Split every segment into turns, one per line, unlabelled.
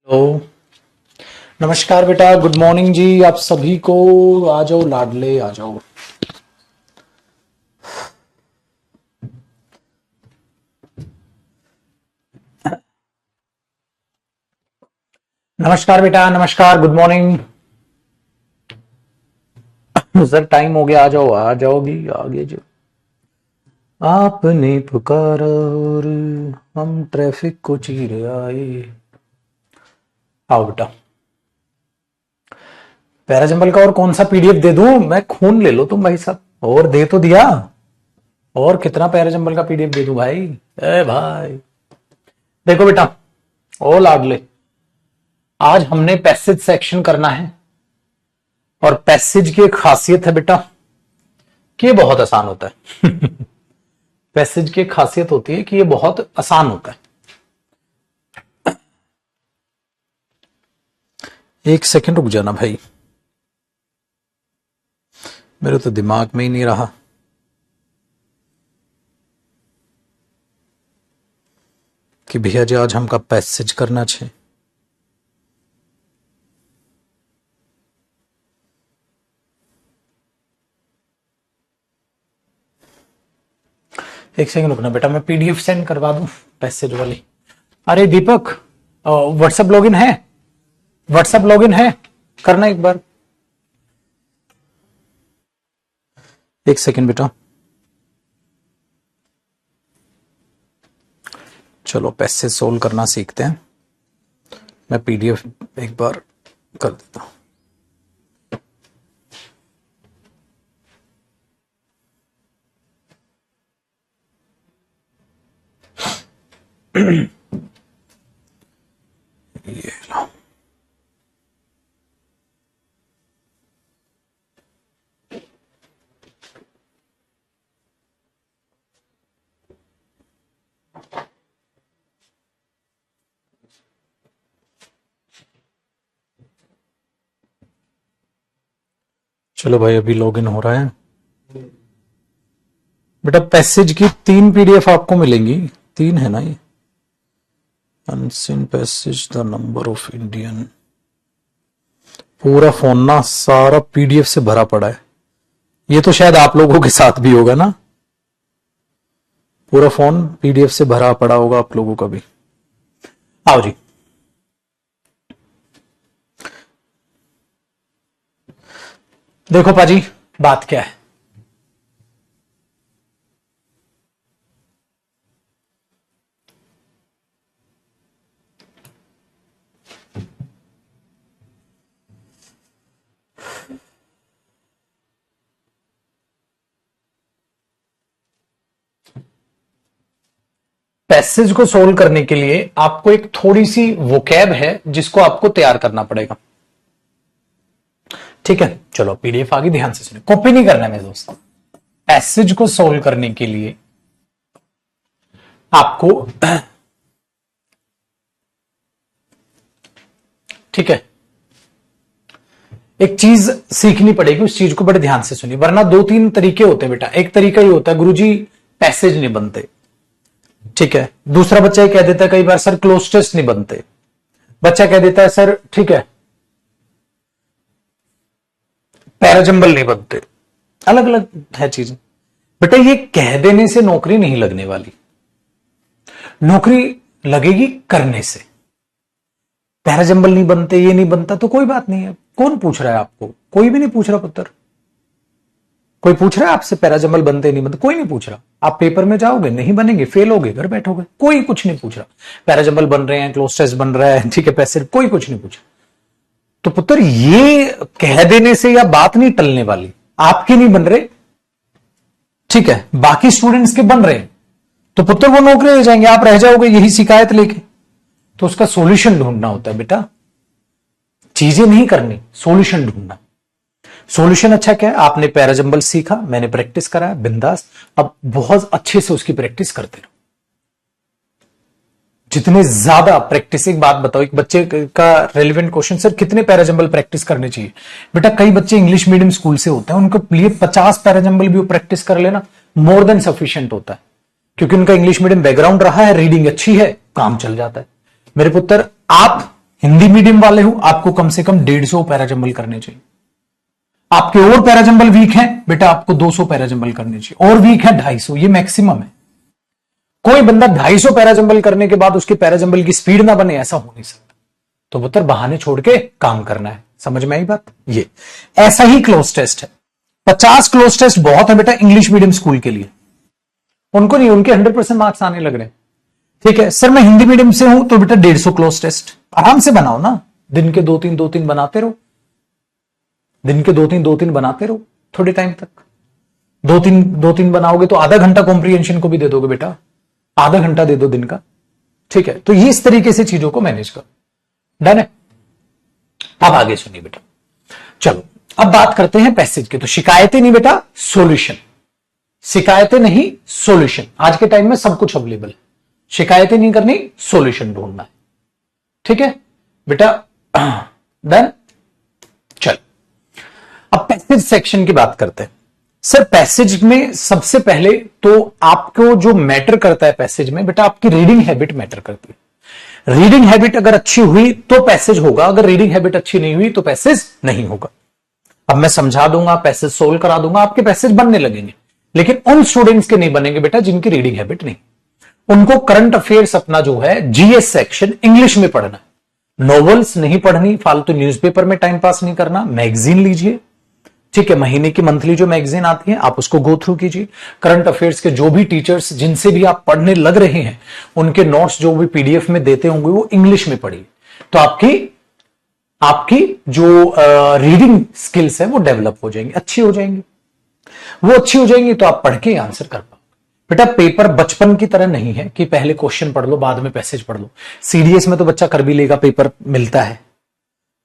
Hello. नमस्कार बेटा, good morning जी आप सभी को। आ जाओ लाडले, आ जाओ। नमस्कार बेटा, नमस्कार, गुड मॉर्निंग। सर टाइम हो गया, आ जाओ, आ जाओगी आगे जो। आपने पुकारा और हम ट्रैफिक को चीर आए। आओ बेटा। पैराजंबल का और कौन सा पीडीएफ दे दूं? मैं खून ले लो तुम भाई साहब। और दे तो दिया। और कितना पैराजंबल का पीडीएफ दे दूं भाई? ए भाई देखो बेटा, ओ लाडले, आज हमने पैसेज सेक्शन करना है। और पैसेज की एक खासियत है बेटा कि ये बहुत आसान होता है। पैसेज की एक खासियत होती है कि ये बहुत आसान होता है। एक सेकंड रुक जाना भाई, मेरे तो दिमाग में ही नहीं रहा। कि भैया जी आज हमका पैसेज करना चाहिए। एक सेकंड रुकना बेटा, मैं पीडीएफ सेंड करवा दूं पैसेज वाली। अरे दीपक, व्हाट्सएप लॉगिन है? व्हाट्सएप लॉगिन है? करना एक बार। एक सेकंड बेटा, चलो पैसेज सोल्व करना सीखते हैं। मैं पीडीएफ एक बार कर देता हूं। ये लो। चलो भाई, अभी लॉगिन हो रहा है बेटा। पैसेज की 3 पीडीएफ आपको मिलेंगी। 3 है ना ये? Unseen passage, the number of Indian. पूरा फोन ना सारा पीडीएफ से भरा पड़ा है। ये तो शायद आप लोगों के साथ भी होगा ना। पूरा फोन पीडीएफ से भरा पड़ा होगा आप लोगों का भी। आओ जी। देखो पाजी, बात क्या है। पैसेज को सोल्व करने के लिए आपको एक थोड़ी सी वोकैब है जिसको आपको तैयार करना पड़ेगा। ठीक है, चलो पीडीएफ आगे, ध्यान से सुनिए, कॉपी नहीं करना है मेरे दोस्त। पैसेज को सोल्व करने के लिए आपको ठीक है, एक चीज सीखनी पड़ेगी। उस चीज को बड़े ध्यान से सुनिए, वरना 2-3 तरीके होते हैं बेटा। एक तरीका ये होता है, गुरुजी पैसेज नहीं बनते। ठीक है। दूसरा बच्चा ये कह देता है कई बार, सर क्लोज टेस्ट नहीं बनते। बच्चा कह देता है सर ठीक है पैराजंबल नहीं बनते। अलग अलग है चीजें बेटा। ये कह देने से नौकरी नहीं लगने वाली, नौकरी लगेगी करने से। पैराजंबल नहीं बनते, ये नहीं बनता तो कोई बात नहीं है। कौन पूछ रहा है आपको? कोई भी नहीं पूछ रहा पुत्र। कोई पूछ रहा है आपसे पैराजंबल बनते नहीं बनते? कोई नहीं पूछ रहा। आप पेपर में जाओगे, नहीं बनेंगे, फेल होगे, घर बैठोगे, कोई कुछ नहीं पूछ रहा। पैराजंबल बन रहे हैं, क्लोज टेस्ट बन रहा है, ठीक है, पैसे, कोई कुछ नहीं पूछ रहा। तो पुत्र ये कह देने से या बात नहीं टलने वाली। आपके नहीं बन रहे, ठीक है, बाकी स्टूडेंट्स के बन रहे हैं, तो पुत्र वो नौकरी ले जाएंगे, आप रह जाओगे यही शिकायत लेके। तो उसका सॉल्यूशन ढूंढना होता है बेटा, चीजें नहीं करनी, सॉल्यूशन ढूंढना। सॉल्यूशन अच्छा क्या है? आपने पैराजंबल सीखा, मैंने प्रैक्टिस कराया, बिंदास। अब बहुत अच्छे से उसकी प्रैक्टिस करते रहो। जितने ज्यादा प्रैक्टिस, एक बात बताओ, एक बच्चे का रेलिवेंट क्वेश्चन, सर कितने पैराजंबल प्रैक्टिस करने चाहिए? बेटा कई बच्चे इंग्लिश मीडियम स्कूल से होते हैं, उनके लिए 50 पैराजंबल भी वो प्रैक्टिस कर लेना मोर देन सफिशिएंट होता है, क्योंकि उनका इंग्लिश मीडियम बैकग्राउंड रहा है, रीडिंग अच्छी है, काम चल जाता है। मेरे पुत्र आप हिंदी मीडियम वाले हो, आपको कम से कम 150 पैराजंबल करने चाहिए। आपके और पैराजंबल वीक हैं बेटा, आपको 200 पैराजंबल करने चाहिए, और वीक है 250, ये मैक्सिमम है। कोई बंदा 250 पैराजंबल करने के बाद उसके पैराजंबल की स्पीड ना बने, ऐसा हो नहीं सकता। तो पुत्र बहाने छोड़ के काम करना है, समझ में आई बात? ये ऐसा ही क्लोज टेस्ट है। 50 क्लोज टेस्ट बहुत है बेटा इंग्लिश मीडियम स्कूल के लिए, उनको नहीं, उनके 100% मार्क्स आने लग रहे हैं। ठीक है सर, मैं हिंदी मीडियम से हूं तो बेटा 150 क्लोज टेस्ट आराम से बनाओ ना, दिन के 2-3 बनाते रहो, दिन के 2-3 बनाते रहो थोड़े टाइम तक। 2-3 बनाओगे तो आधा घंटा कॉम्प्रिहेंशन को भी दे दोगे बेटा, आधा घंटा दे दो दिन का। ठीक है, तो ये इस तरीके से चीजों को मैनेज करो। डन है? अब आगे सुनिए बेटा, चलो अब बात करते हैं पैसेज की। तो शिकायतें नहीं बेटा, सॉल्यूशन। शिकायतें नहीं, सॉल्यूशन। आज के टाइम में सब कुछ अवेलेबल है, शिकायतें नहीं करनी, सॉल्यूशन ढूंढना है। ठीक है बेटा, डन। चल अब पैसेज सेक्शन की बात करते हैं। सर पैसेज में सबसे पहले तो आपको जो मैटर करता है पैसेज में बेटा, आपकी रीडिंग हैबिट मैटर करती है। रीडिंग हैबिट अगर अच्छी हुई तो पैसेज होगा, अगर रीडिंग हैबिट अच्छी नहीं हुई तो पैसेज नहीं होगा। अब मैं समझा दूंगा, पैसेज सोल्व करा दूंगा, आपके पैसेज बनने लगेंगे, लेकिन उन स्टूडेंट्स के नहीं बनेंगे बेटा जिनकी रीडिंग हैबिट नहीं। उनको करंट अफेयर्स अपना जो है जीएस सेक्शन इंग्लिश में पढ़ना है, नॉवेल्स नहीं पढ़नी, फालतू न्यूज़पेपर में टाइम पास नहीं करना, मैगजीन लीजिए। ठीक है, महीने की मंथली जो मैगजीन आती है आप उसको गो थ्रू कीजिए। करंट अफेयर्स के जो भी टीचर्स जिनसे भी आप पढ़ने लग रहे हैं उनके नोट्स जो भी पीडीएफ में देते होंगे वो इंग्लिश में पढ़िए, तो आपकी जो रीडिंग स्किल्स है वो डेवलप हो जाएंगी, अच्छी हो जाएंगी। वो अच्छी हो जाएंगी तो आप पढ़ के आंसर कर पाओगे। बेटा पेपर बचपन की तरह नहीं है कि पहले क्वेश्चन पढ़ लो बाद में पैसेज पढ़ लो। सीडीएस में तो बच्चा कर भी लेगा, पेपर मिलता है,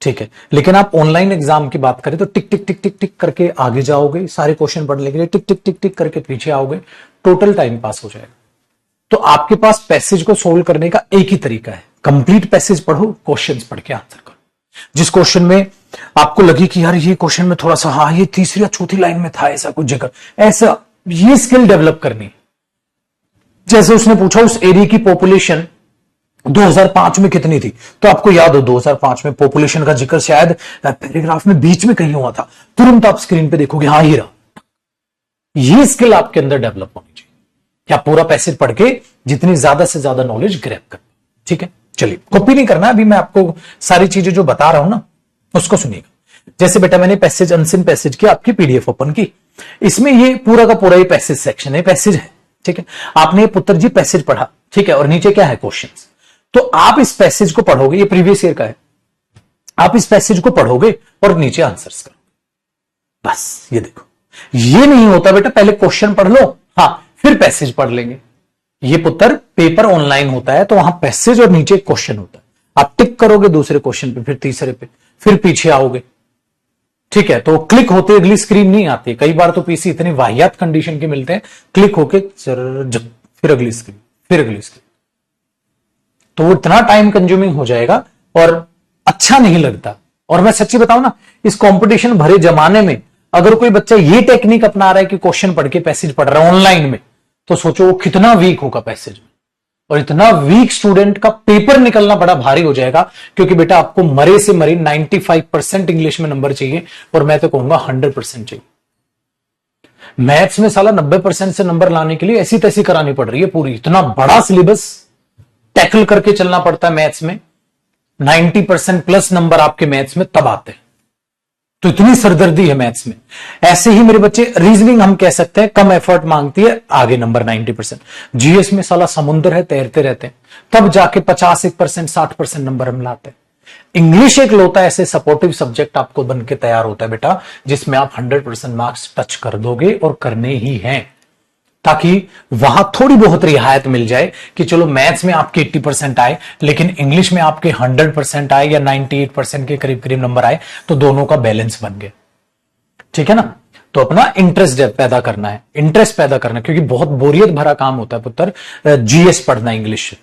ठीक है, लेकिन आप ऑनलाइन एग्जाम की बात करें तो टिक टिक टिक टिक टिक करके आगे जाओगे, सारे क्वेश्चन पढ़ने के लिए टिक टिक टिक टिक करके पीछे आओगे, टोटल टाइम पास हो जाएगा। तो आपके पास पैसेज को सोल्व करने का एक ही तरीका है, कंप्लीट पैसेज पढ़ो, क्वेश्चंस पढ़ के आंसर करो। जिस क्वेश्चन में आपको लगे कि यार ये क्वेश्चन में थोड़ा सा, हाँ ये तीसरी या चौथी लाइन में था, ऐसा कुछ जगह, ऐसा ये स्किल डेवलप करनी है। जैसे उसने पूछा उस एरिया की पॉपुलेशन 2005 में कितनी थी, तो आपको याद हो 2005 में पॉपुलेशन का जिक्र शायद पैराग्राफ में बीच में कहीं हुआ था, तुरंत आप स्क्रीन पे देखोगे हाँ ही रहा। ये स्किल आपके अंदर डेवलप होनी चाहिए कि आप पूरा पैसेज पढ़ के जितनी ज्यादा से ज्यादा नॉलेज ग्रैब कर। ठीक है, चलिए कॉपी नहीं करना, अभी मैं आपको सारी चीजें जो बता रहा हूं ना उसको सुनिएगा। जैसे बेटा मैंने पैसेज अनसिन पैसेज की आपकी पीडीएफ ओपन की, इसमें ये पूरा का पूरा ये पैसेज सेक्शन है, पैसेज है। ठीक है, आपने पुत्र जी पैसेज पढ़ा, ठीक है, और नीचे क्या है क्वेश्चंस, तो आप इस पैसेज को पढ़ोगे, ये प्रीवियस ईयर का है, आप इस पैसेज को पढ़ोगे और नीचे आंसर्स करोगे। बस ये देखो, ये नहीं होता बेटा पहले क्वेश्चन पढ़ लो हाँ फिर पैसेज पढ़ लेंगे। ये पुत्र पेपर ऑनलाइन होता है तो वहां पैसेज और नीचे क्वेश्चन होता है, आप टिक करोगे दूसरे क्वेश्चन पे, फिर तीसरे पे, फिर पीछे आओगे। ठीक है, तो क्लिक होते अगली स्क्रीन नहीं आती, कई बार तो पीसी इतनी वाहियात कंडीशन के मिलते हैं, क्लिक होके फिर अगली स्क्रीन, फिर अगली स्क्रीन, तो वो इतना टाइम कंज्यूमिंग हो जाएगा और अच्छा नहीं लगता। और मैं सच्ची बताऊं ना, इस कंपटीशन भरे जमाने में अगर कोई बच्चा ये टेक्निक अपना रहा है कि क्वेश्चन पढ़ के पैसेज पढ़ रहा है ऑनलाइन में, तो सोचो वो कितना वीक होगा पैसेज में, और इतना वीक स्टूडेंट का पेपर निकलना बड़ा भारी हो जाएगा। क्योंकि बेटा आपको मरे से मरे 95% इंग्लिश में नंबर चाहिए, और मैं तो कहूंगा 100% चाहिए। मैथ्स में साला 90% से नंबर लाने के लिए ऐसी तैसी करानी पड़ रही है पूरी, इतना बड़ा सिलेबस टैकल करके चलना पड़ता है मैथ्स में। 90% प्लस नंबर आपके मैथ्स में तब आते हैं, तो इतनी सरदर्दी है मैथ्स में। ऐसे ही मेरे बच्चे रीजनिंग हम कह सकते हैं कम एफर्ट मांगती है, आगे नंबर 90%। जीएस में साला समुद्र है, तैरते रहते हैं, तब जाके 50% 60% नंबर हम लाते हैं। इंग्लिश एक लौता ऐसे सपोर्टिव सब्जेक्ट आपको बन के तैयार होता है बेटा, जिसमें आप 100% मार्क्स टच कर दोगे, और करने ही हैं, ताकि वहां थोड़ी बहुत रियायत मिल जाए कि चलो मैथ्स में आपके 80% आए, लेकिन इंग्लिश में आपके 100% आए या 98% के करीब करीब नंबर आए, तो दोनों का बैलेंस बन गया। ठीक है ना, तो अपना इंटरेस्ट पैदा करना है, इंटरेस्ट पैदा करना है, क्योंकि बहुत बोरियत भरा काम होता है पुत्र जीएस पढ़ना इंग्लिश।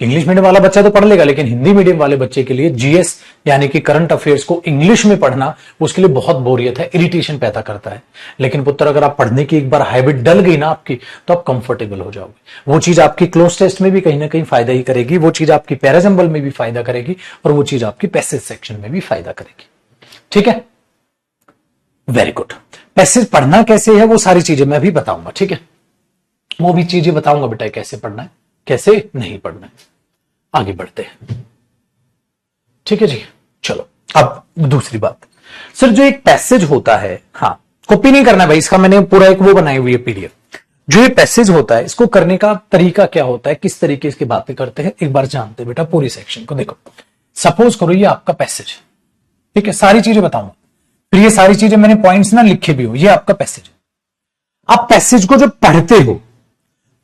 इंग्लिश मीडियम वाला बच्चा तो पढ़ लेगा, लेकिन हिंदी मीडियम वाले बच्चे के लिए जीएस यानी कि करंट अफेयर्स को इंग्लिश में पढ़ना उसके लिए बहुत बोरियत है, इरिटेशन पैदा करता है। लेकिन पुत्र अगर आप पढ़ने की एक बार हैबिट डल गई ना आपकी, तो आप कंफर्टेबल हो जाओगे। वो चीज आपकी क्लोज टेस्ट में भी कहीं ना कहीं फायदा ही करेगी, वो चीज आपकी पैराजंबल में भी फायदा करेगी, और वो चीज आपकी पैसेज सेक्शन में भी फायदा करेगी। ठीक है, वेरी गुड। पैसेज पढ़ना कैसे है वो सारी चीजें मैं भी बताऊंगा। ठीक है, वो भी चीजें बताऊंगा बेटा, कैसे पढ़ना है कैसे नहीं पढ़ना है। आगे बढ़ते हैं। ठीक है जी, चलो अब दूसरी बात। सर जो एक पैसेज होता है, हाँ कॉपी नहीं करना है भाई, इसका मैंने पूरा एक वो बनाई हुई है पीडीएफ। जो ये पैसेज होता है इसको करने का तरीका क्या होता है, किस तरीके की बातें करते हैं, एक बार जानते हैं बेटा पूरी सेक्शन को। देखो सपोज करो ये आपका पैसेज, ठीक है, सारी चीजें बताऊंगा, फिर ये सारी चीजें मैंने पॉइंट्स ना लिखे भी हो, ये आपका पैसेज है। आप पैसेज को जब पढ़ते हो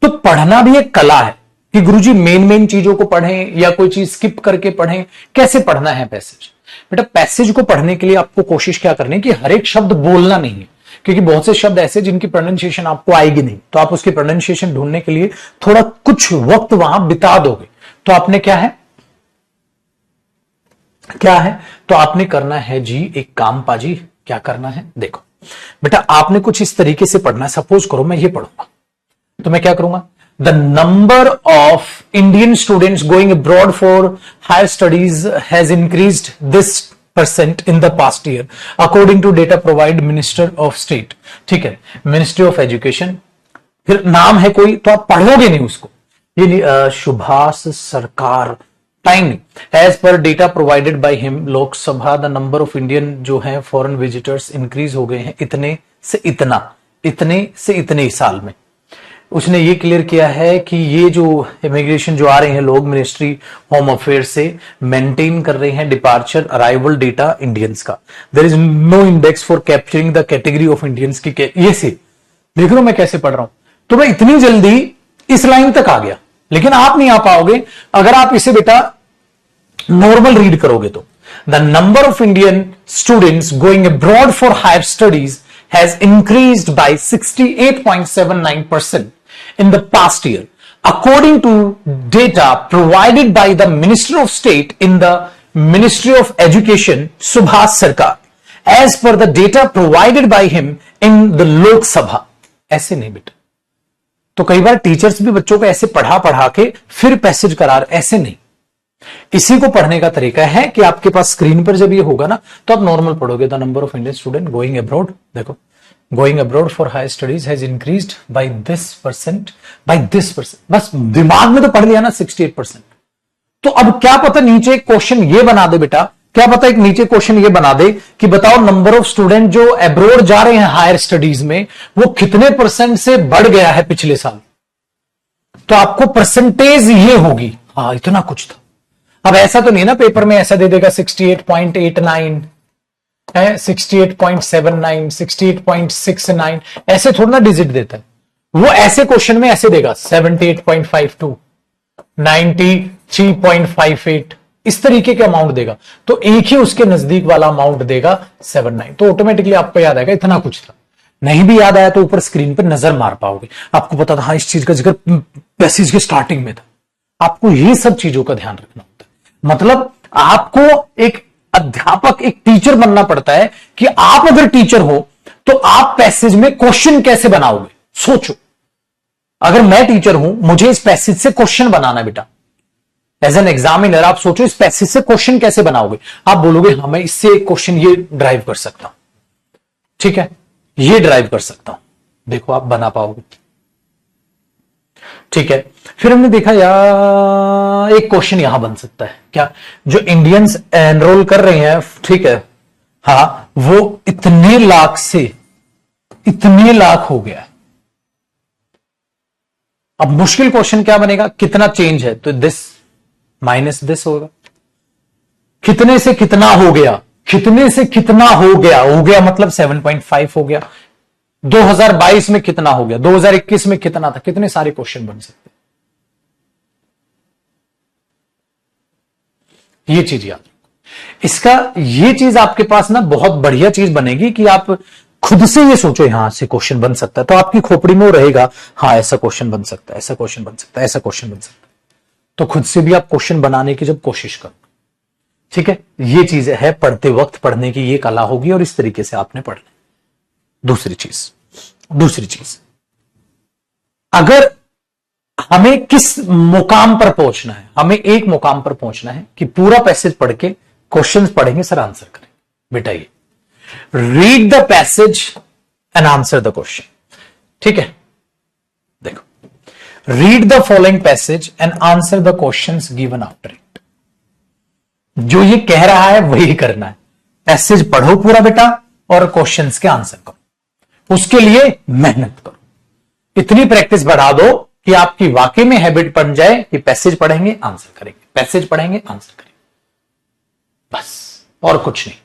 तो पढ़ना भी एक कला है कि गुरुजी मेन चीजों को पढ़ें या कोई चीज स्किप करके पढ़ें, कैसे पढ़ना है पैसेज। बेटा पैसेज को पढ़ने के लिए आपको कोशिश क्या करनी है कि हर एक शब्द बोलना नहीं है, क्योंकि बहुत से शब्द ऐसे जिनकी प्रोनाउंसिएशन आपको आएगी नहीं, तो आप उसकी प्रोनाउंसिएशन ढूंढने के लिए थोड़ा कुछ वक्त वहां बिता दोगे। तो आपने क्या है तो आपने करना है जी एक काम पाजी, क्या करना है देखो बेटा, आपने कुछ इस तरीके से पढ़ना है। सपोज करो मैं ये पढ़ूंगा तो मैं क्या करूंगा, the number of Indian students going abroad for higher studies has increased this percent in the past year according to data provide minister of state. ठीक है, मिनिस्ट्री ऑफ एजुकेशन, फिर नाम है कोई, तो आप पढ़ोगे नहीं उसको, ये सुभाष सरकार, टाइम नहीं। As per data provided by him Lok Sabha the number of Indian जो है फॉरेन विजिटर्स इंक्रीज हो गए हैं इतने से इतने साल में। उसने ये क्लियर किया है कि ये जो इमिग्रेशन जो आ रहे हैं लोग मिनिस्ट्री होम अफेयर्स से मेंटेन कर रहे हैं डिपार्चर अराइवल डेटा इंडियंस का। There is no index for capturing the category of Indians की। ये से देख लो मैं कैसे पढ़ रहा हूं, तो मैं इतनी जल्दी इस लाइन तक आ गया, लेकिन आप नहीं आ पाओगे अगर आप इसे बेटा नॉर्मल रीड करोगे। तो the number of Indian students going abroad for higher studies has increased by 68.79% in the past year, according to data provided by the Minister of State in the Ministry of Education, Subhash Sarkar, as per the data provided by him in the Lok Sabha. ऐसे नहीं बेटा, तो कई बार teachers भी बच्चों को ऐसे पढ़ा के फिर पैसेज करार, ऐसे नहीं। इसी को पढ़ने का तरीका है कि आपके पास स्क्रीन पर जब ये होगा ना तो आप नॉर्मल पढ़ोगे। The number of Indian student going abroad, देखो going abroad for higher studies has increased by this percent, बस दिमाग में तो पढ़ लिया ना 68%। तो अब क्या पता नीचे एक क्वेश्चन ये बना दे बेटा, क्या पता एक नीचे क्वेश्चन ये बना दे कि बताओ नंबर ऑफ स्टूडेंट जो अब्रॉड जा रहे हैं हायर स्टडीज में वो कितने परसेंट से बढ़ गया है पिछले साल, तो आपको परसेंटेज ये होगी। हाँ इतना कुछ था। अब ऐसा तो नहीं ना पेपर में ऐसा दे देगा 68.89 है, 68.79, 68.69, ऐसे थोड़ा ना डिजिट देता है वो। ऐसे क्वेश्चन में ऐसे देगा 78.52, 93.58, इस तरीके के अमाउंट देगा। तो एक ही उसके नजदीक वाला अमाउंट देगा 79, तो ऑटोमेटिकली आपको याद आएगा इतना कुछ था। नहीं भी याद आया तो ऊपर स्क्रीन पर नजर मार पाओगे, आपको पता था हाँ इस चीज का जिक्र पैसेज के स्टार्टिंग में था। आपको ये सब चीजों का ध्यान रखना होता है। मतलब आपको एक अध्यापक एक टीचर बनना पड़ता है कि आप अगर टीचर हो तो आप पैसेज में क्वेश्चन कैसे बनाओगे। सोचो अगर मैं टीचर हूं मुझे इस पैसेज से क्वेश्चन बनाना है बेटा, एज एन एग्जामिनर आप सोचो इस पैसेज से क्वेश्चन कैसे बनाओगे। आप बोलोगे हाँ मैं इससे क्वेश्चन ये ड्राइव कर सकता हूं, ठीक है ये ड्राइव कर सकता हूं, देखो आप बना पाओगे। ठीक है, फिर हमने देखा यार एक क्वेश्चन यहां बन सकता है क्या, जो इंडियंस एनरोल कर रहे हैं, ठीक है हाँ वो इतने लाख से इतने लाख हो गया। अब मुश्किल क्वेश्चन क्या बनेगा, कितना चेंज है, तो दिस माइनस दिस होगा। कितने से कितना हो गया, कितने से कितना हो गया मतलब 7.5 हो गया। 2022 में कितना हो गया, 2021 में कितना था, कितने सारे क्वेश्चन बन सकते हैं। ये चीज याद रखो। इसका ये चीज आपके पास ना बहुत बढ़िया चीज बनेगी कि आप खुद से ये सोचो यहां से क्वेश्चन बन सकता है, तो आपकी खोपड़ी में वो रहेगा हाँ ऐसा क्वेश्चन बन सकता है, ऐसा क्वेश्चन बन सकता है, ऐसा क्वेश्चन बन सकता है। तो खुद से भी आप क्वेश्चन बनाने की जब कोशिश करो, ठीक है। ये चीज है, पढ़ते वक्त पढ़ने की ये कला होगी और इस तरीके से आपने पढ़ना। दूसरी चीज, अगर हमें किस मुकाम पर पहुंचना है, हमें एक मुकाम पर पहुंचना है कि पूरा पैसेज पढ़ के क्वेश्चंस पढ़ेंगे, सर आंसर करेंगे। बेटा ये read the passage and answer the question, ठीक है। देखो, read the following passage and answer the questions given after it. जो ये कह रहा है वही करना है। पैसेज पढ़ो पूरा बेटा और क्वेश्चंस के आंसर करो, उसके लिए मेहनत करो। इतनी प्रैक्टिस बढ़ा दो कि आपकी वाकई में हैबिट बन जाए कि पैसेज पढ़ेंगे आंसर करेंगे, पैसेज पढ़ेंगे आंसर करेंगे, बस और कुछ नहीं।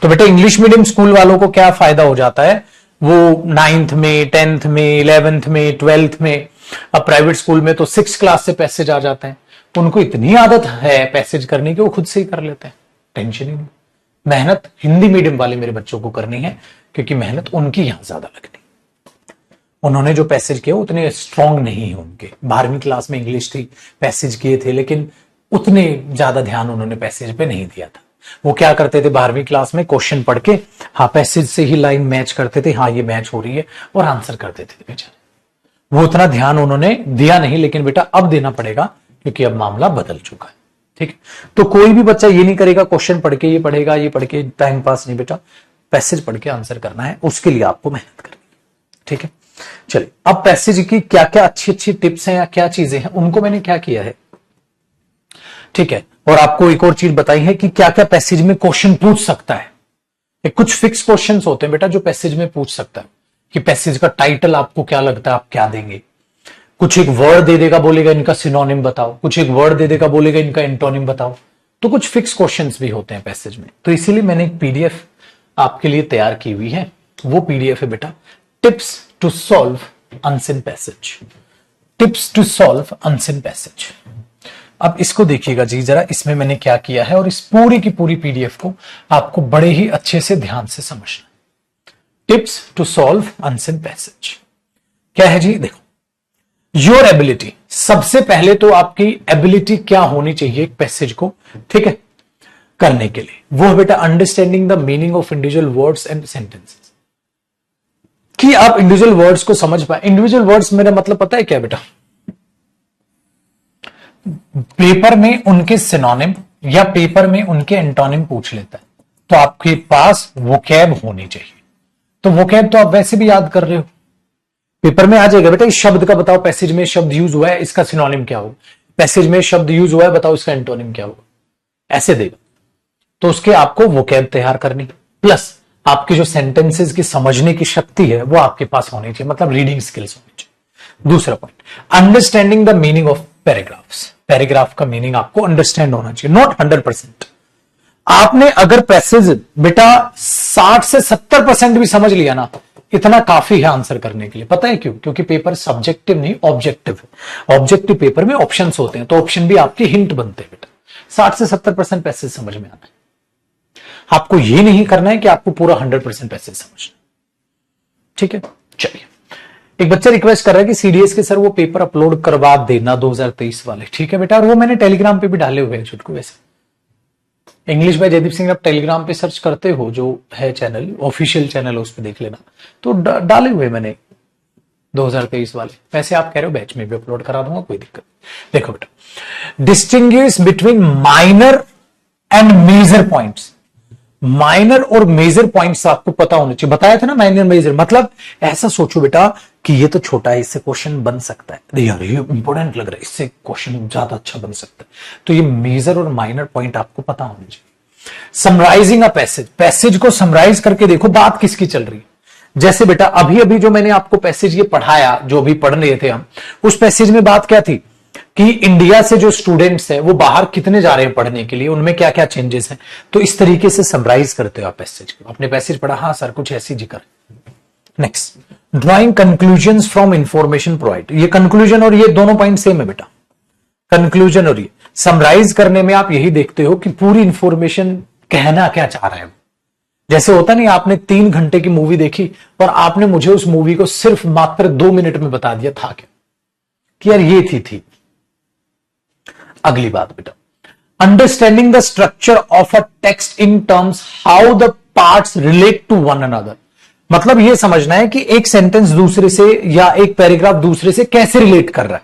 तो बेटा इंग्लिश मीडियम स्कूल वालों को क्या फायदा हो जाता है, वो 9th में, 10th में, 11th में, 12th में, अब प्राइवेट स्कूल में तो 6th क्लास से पैसेज आ जाते हैं। उनको इतनी आदत है पैसेज करने की, वो खुद से ही कर लेते हैं, टेंशन ही नहीं। मेहनत हिंदी मीडियम वाले मेरे बच्चों को करनी है, क्योंकि मेहनत उनकी यहां ज्यादा लगनी। उन्होंने जो पैसेज किए उतने स्ट्रांग नहीं है उनके। 12वीं क्लास में इंग्लिश थी, पैसेज किए थे, लेकिन उतने ज्यादा ध्यान उन्होंने पैसेज पे नहीं दिया था। वो क्या करते थे 12वीं क्लास में, क्वेश्चन पढ़ के हाँ पैसेज से ही लाइन मैच करते थे, हाँ ये मैच हो रही है, और आंसर कर देते थे बेचारे। वो उतना ध्यान उन्होंने दिया नहीं, लेकिन बेटा अब देना पड़ेगा, क्योंकि अब मामला बदल चुका है, ठीक है। तो कोई भी बच्चा ये नहीं करेगा क्वेश्चन पढ़ के ये पढ़ेगा, ये पढ़ के टाइम पास नहीं बेटा, पैसेज पढ़ के आंसर करना है, उसके लिए आपको मेहनत करनी है, ठीक है। चलिए, अब पैसेज की क्या क्या अच्छी अच्छी टिप्स हैं या क्या चीजें हैं, उनको मैंने क्या किया है, ठीक है। और आपको एक और चीज बताई है कि क्या क्या पैसेज में क्वेश्चन पूछ सकता है। कुछ फिक्स क्वेश्चंस होते हैं बेटा जो पैसेज में पूछ सकता है, कि पैसेज का टाइटल आपको क्या लगता है आप क्या देंगे। कुछ एक वर्ड दे देगा, बोलेगा इनका सिनोनिम बताओ, कुछ एक वर्ड दे देगा, बोलेगा इनका एंटोनिम बताओ। तो कुछ फिक्स क्वेश्चंस भी होते हैं पैसेज में। तो इसीलिए मैंने एक पीडीएफ आपके लिए तैयार की हुई है। वो पीडीएफ है बेटा tips to solve unseen passage, tips to solve unseen passage. अब इसको देखिएगा जी जरा, इसमें मैंने क्या किया है, और इस पूरी की पूरी पीडीएफ को आपको बड़े ही अच्छे से ध्यान से समझना। Tips to solve unseen passage क्या है जी, देखो। योर एबिलिटी, सबसे पहले तो आपकी एबिलिटी क्या होनी चाहिए एक पैसेज को, ठीक है, करने के लिए, वो है बेटा understanding the meaning of individual words and sentences. कि आप इंडिविजुअल वर्ड्स को समझ पाए। इंडिविजुअल वर्ड्स मेरा मतलब पता है क्या बेटा, पेपर में उनके सिनोनिम या पेपर में उनके एंटोनिम पूछ लेता है, तो आपके पास वोकैब होनी चाहिए। तो वोकैब तो आप वैसे भी याद कर रहे हो, पेपर में आ जाएगा बेटा, इस शब्द का बताओ पैसेज में शब्द यूज हुआ है, इसका सिनोनिम क्या होगा, पैसेज में शब्द यूज हुआ है, बताओ इसका एंटोनिम क्या होगा, ऐसे देगा। तो उसके आपको वोकैब तैयार करनी, प्लस आपकी जो सेंटेंसेस की समझने की शक्ति है वो आपके पास होनी चाहिए, मतलब रीडिंग स्किल्स होनी चाहिए। दूसरा point, understanding the meaning of paragraphs. Paragraph का मीनिंग आपको अंडरस्टैंड होना चाहिए, नॉट 100%। आपने अगर पैसेज बेटा 60 से 70% भी समझ लिया ना, इतना काफी है आंसर करने के लिए। पता है क्यों? क्योंकि पेपर सब्जेक्टिव नहीं ऑब्जेक्टिव है। ऑब्जेक्टिव पेपर में ऑप्शंस होते हैं, तो ऑप्शन भी आपके हिंट बनते हैं बेटा। 60 से 70% पैसेज समझ में आना है। आपको ये नहीं करना है कि आपको पूरा 100% पैसेज समझना, ठीक है। चलिए, एक बच्चा रिक्वेस्ट कर रहा है कि सीडीएस के सर वो पेपर अपलोड करवा देना 2023 वाले, ठीक है बेटा। और वो मैंने टेलीग्राम पे भी डाले हुए हैं छुटकू, वैसे इंग्लिश बाय जयदीप सिंह आप टेलीग्राम पे सर्च करते हो, जो है चैनल ऑफिशियल चैनल, उस पर देख लेना, तो डाले हुए मैंने 2023 वाले। वैसे आप कह रहे हो बैच में भी अपलोड करा दूंगा, कोई दिक्कत नहीं। देखो बेटा, distinguish between minor and major points. Minor और मेजर पॉइंट्स आपको पता होने चाहिए। बताया था ना माइनर मेजर, मतलब ऐसा सोचो बेटा कि ये तो छोटा है, इससे क्वेश्चन बन सकता है, यार ये इंपॉर्टेंट लग रहा है, इससे क्वेश्चन ज्यादा अच्छा बन सकता है। तो ये मेजर और माइनर पॉइंट आपको पता होने चाहिए। समराइजिंग अ पैसेज, पैसेज को समराइज करके देखो बात किसकी चल रही है। जैसे बेटा अभी अभी जो मैंने आपको पैसेज ये पढ़ाया, जो भी पढ़ रहे थे हम, उस पैसेज में बात क्या थी कि इंडिया से जो स्टूडेंट्स हैं वो बाहर कितने जा रहे हैं पढ़ने के लिए, उनमें क्या क्या चेंजेस हैं। तो इस तरीके से समराइज करते हो आप पैसेज को। अपने पैसेज पढ़ा, हाँ सर कुछ ऐसी जिक्र। Next, drawing conclusions from information provide. ये कंक्लूजन और ये दोनों पॉइंट सेम है बेटा। कंक्लूजन और ये समराइज करने में आप यही देखते हो कि पूरी इंफॉर्मेशन कहना क्या चाह रहा है। जैसे होता नहीं, आपने 3 घंटे की मूवी देखी और आपने मुझे उस मूवी को सिर्फ मात्र 2 मिनट में बता दिया था क्या कि यार ये थी। अगली बात बेटा, understanding the structure of a text in terms how the parts relate to one another. मतलब यह समझना है कि एक सेंटेंस दूसरे से या एक पैराग्राफ दूसरे से कैसे रिलेट कर रहा है,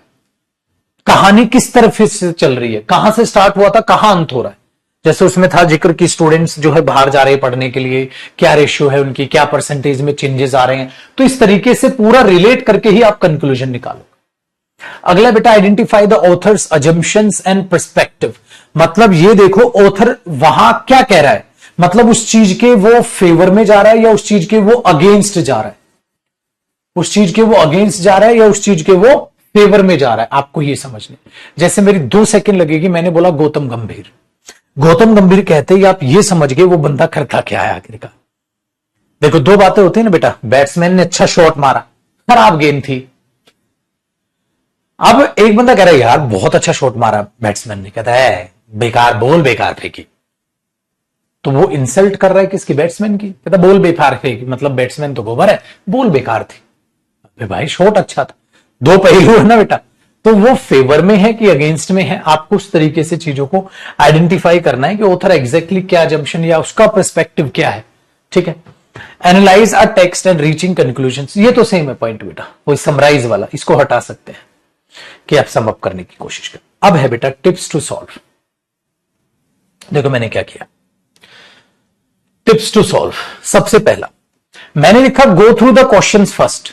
कहानी किस तरफ से चल रही है, कहां से स्टार्ट हुआ था, कहां अंत हो रहा है। जैसे उसमें था जिक्र कि स्टूडेंट्स जो है बाहर जा रहे हैं पढ़ने के लिए, क्या रेशियो है उनकी, क्या परसेंटेज में चेंजेस आ रहे हैं। तो इस तरीके से पूरा रिलेट करके ही आप कंक्लूजन निकालो। अगला बेटा, identify the author's assumptions and perspective. मतलब ये देखो ऑथर वहां क्या कह रहा है, मतलब उस चीज के वो फेवर में जा रहा है या उस चीज के वो अगेंस्ट जा रहा है, उस चीज के वो अगेंस्ट जा रहा है या उस चीज के वो फेवर में जा रहा है। आपको ये समझने, जैसे मेरी 2 सेकंड लगेगी, मैंने बोला गौतम गंभीर, गौतम गंभीर कहते ही आप ये समझ गए वो बंदा करता क्या है आखिरकार। देखो 2 बातें होती है ना बेटा, बैट्समैन ने अच्छा शॉट मारा, खराब गेंद थी। अब एक बंदा कह रहा है यार बहुत अच्छा शॉट मारा बैट्समैन ने, कहता है बेकार बॉल बेकार फेंकी। तो वो इंसल्ट कर रहा है किसकी, बैट्समैन की। कहता बॉल बेकार फेंकी, मतलब बैट्समैन तो गोबर है, बॉल बेकार थी। अबे भाई शॉट अच्छा था। 2 पहलू है ना बेटा, तो वो फेवर में है कि अगेंस्ट में है। आपको उस तरीके से चीजों को आइडेंटिफाई करना है कि ऑथर एग्जैक्टली क्या जम्पशन या उसका पर्सपेक्टिव क्या है। ठीक है, analyse a text and reaching conclusions, ये तो सेम है पॉइंट बेटा, वो समराइज वाला, इसको हटा सकते हैं कि आप सम अप करने की कोशिश करें। अब है बेटा टिप्स टू सॉल्व। देखो मैंने क्या किया, टिप्स टू सॉल्व। सबसे पहला मैंने लिखा go through the questions first.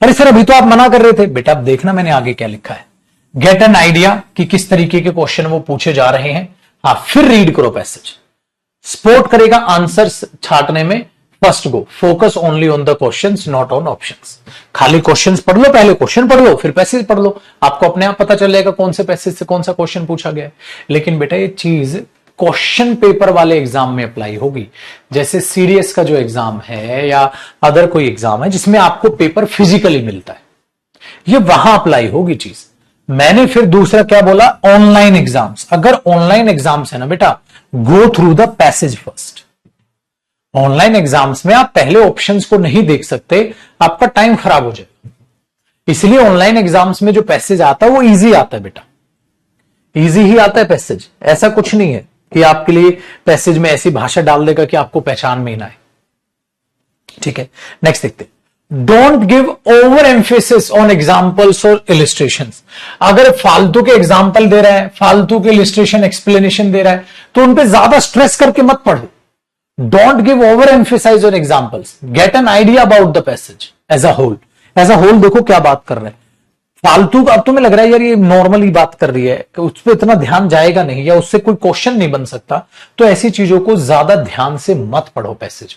अरे सर अभी तो आप मना कर रहे थे। बेटा अब देखना मैंने आगे क्या लिखा है, गेट एन आइडिया कि किस तरीके के क्वेश्चन वो पूछे जा रहे हैं। हाँ, फिर रीड करो पैसेज, सपोर्ट करेगा आंसर्स छाटने में। First go, focus only on the questions not on options. खाली क्वेश्चंस पढ़ लो, पहले क्वेश्चन पढ़ लो फिर पैसेज पढ़ लो, आपको अपने आप पता चल जाएगा कौन से पैसेज से कौन सा क्वेश्चन पूछा गया है। लेकिन बेटा ये चीज क्वेश्चन पेपर वाले एग्जाम में अप्लाई होगी, जैसे सीडीएस का जो एग्जाम है या अदर कोई एग्जाम है जिसमें आपको पेपर फिजिकली मिलता है, ये वहां अप्लाई होगी चीज। मैंने फिर दूसरा क्या बोला, ऑनलाइन एग्जाम्स। अगर ऑनलाइन एग्जाम्स है ना बेटा, go through the passage first. Online exams में आप पहले ऑप्शंस को नहीं देख सकते, आपका टाइम खराब हो जाएगा। इसलिए ऑनलाइन एग्जाम्स में जो पैसेज आता है वो इजी आता है बेटा, इजी ही आता है पैसेज। ऐसा कुछ नहीं है कि आपके लिए पैसेज में ऐसी भाषा डाल देगा कि आपको पहचान में ही ना आए। ठीक है, नेक्स्ट देखते हैं। Don't give over emphasis on examples और इलिस्ट्रेशंस। अगर फालतू के एग्जाम्पल दे रहा है, फालतू के इलिस्ट्रेशन एक्सप्लेनेशन दे रहा है, तो उन पे ज्यादा स्ट्रेस करके मत पढ़ो। Don't give over emphasise on examples, get an idea about the passage as a whole. As a whole देखो क्या बात कर रहे हैं। फालतू अब तुम्हें लग रहा है यार ये नॉर्मली बात कर रही है, उस पर इतना ध्यान जाएगा नहीं या उससे कोई क्वेश्चन नहीं बन सकता, तो ऐसी चीजों को ज्यादा ध्यान से मत पढ़ो। पैसेज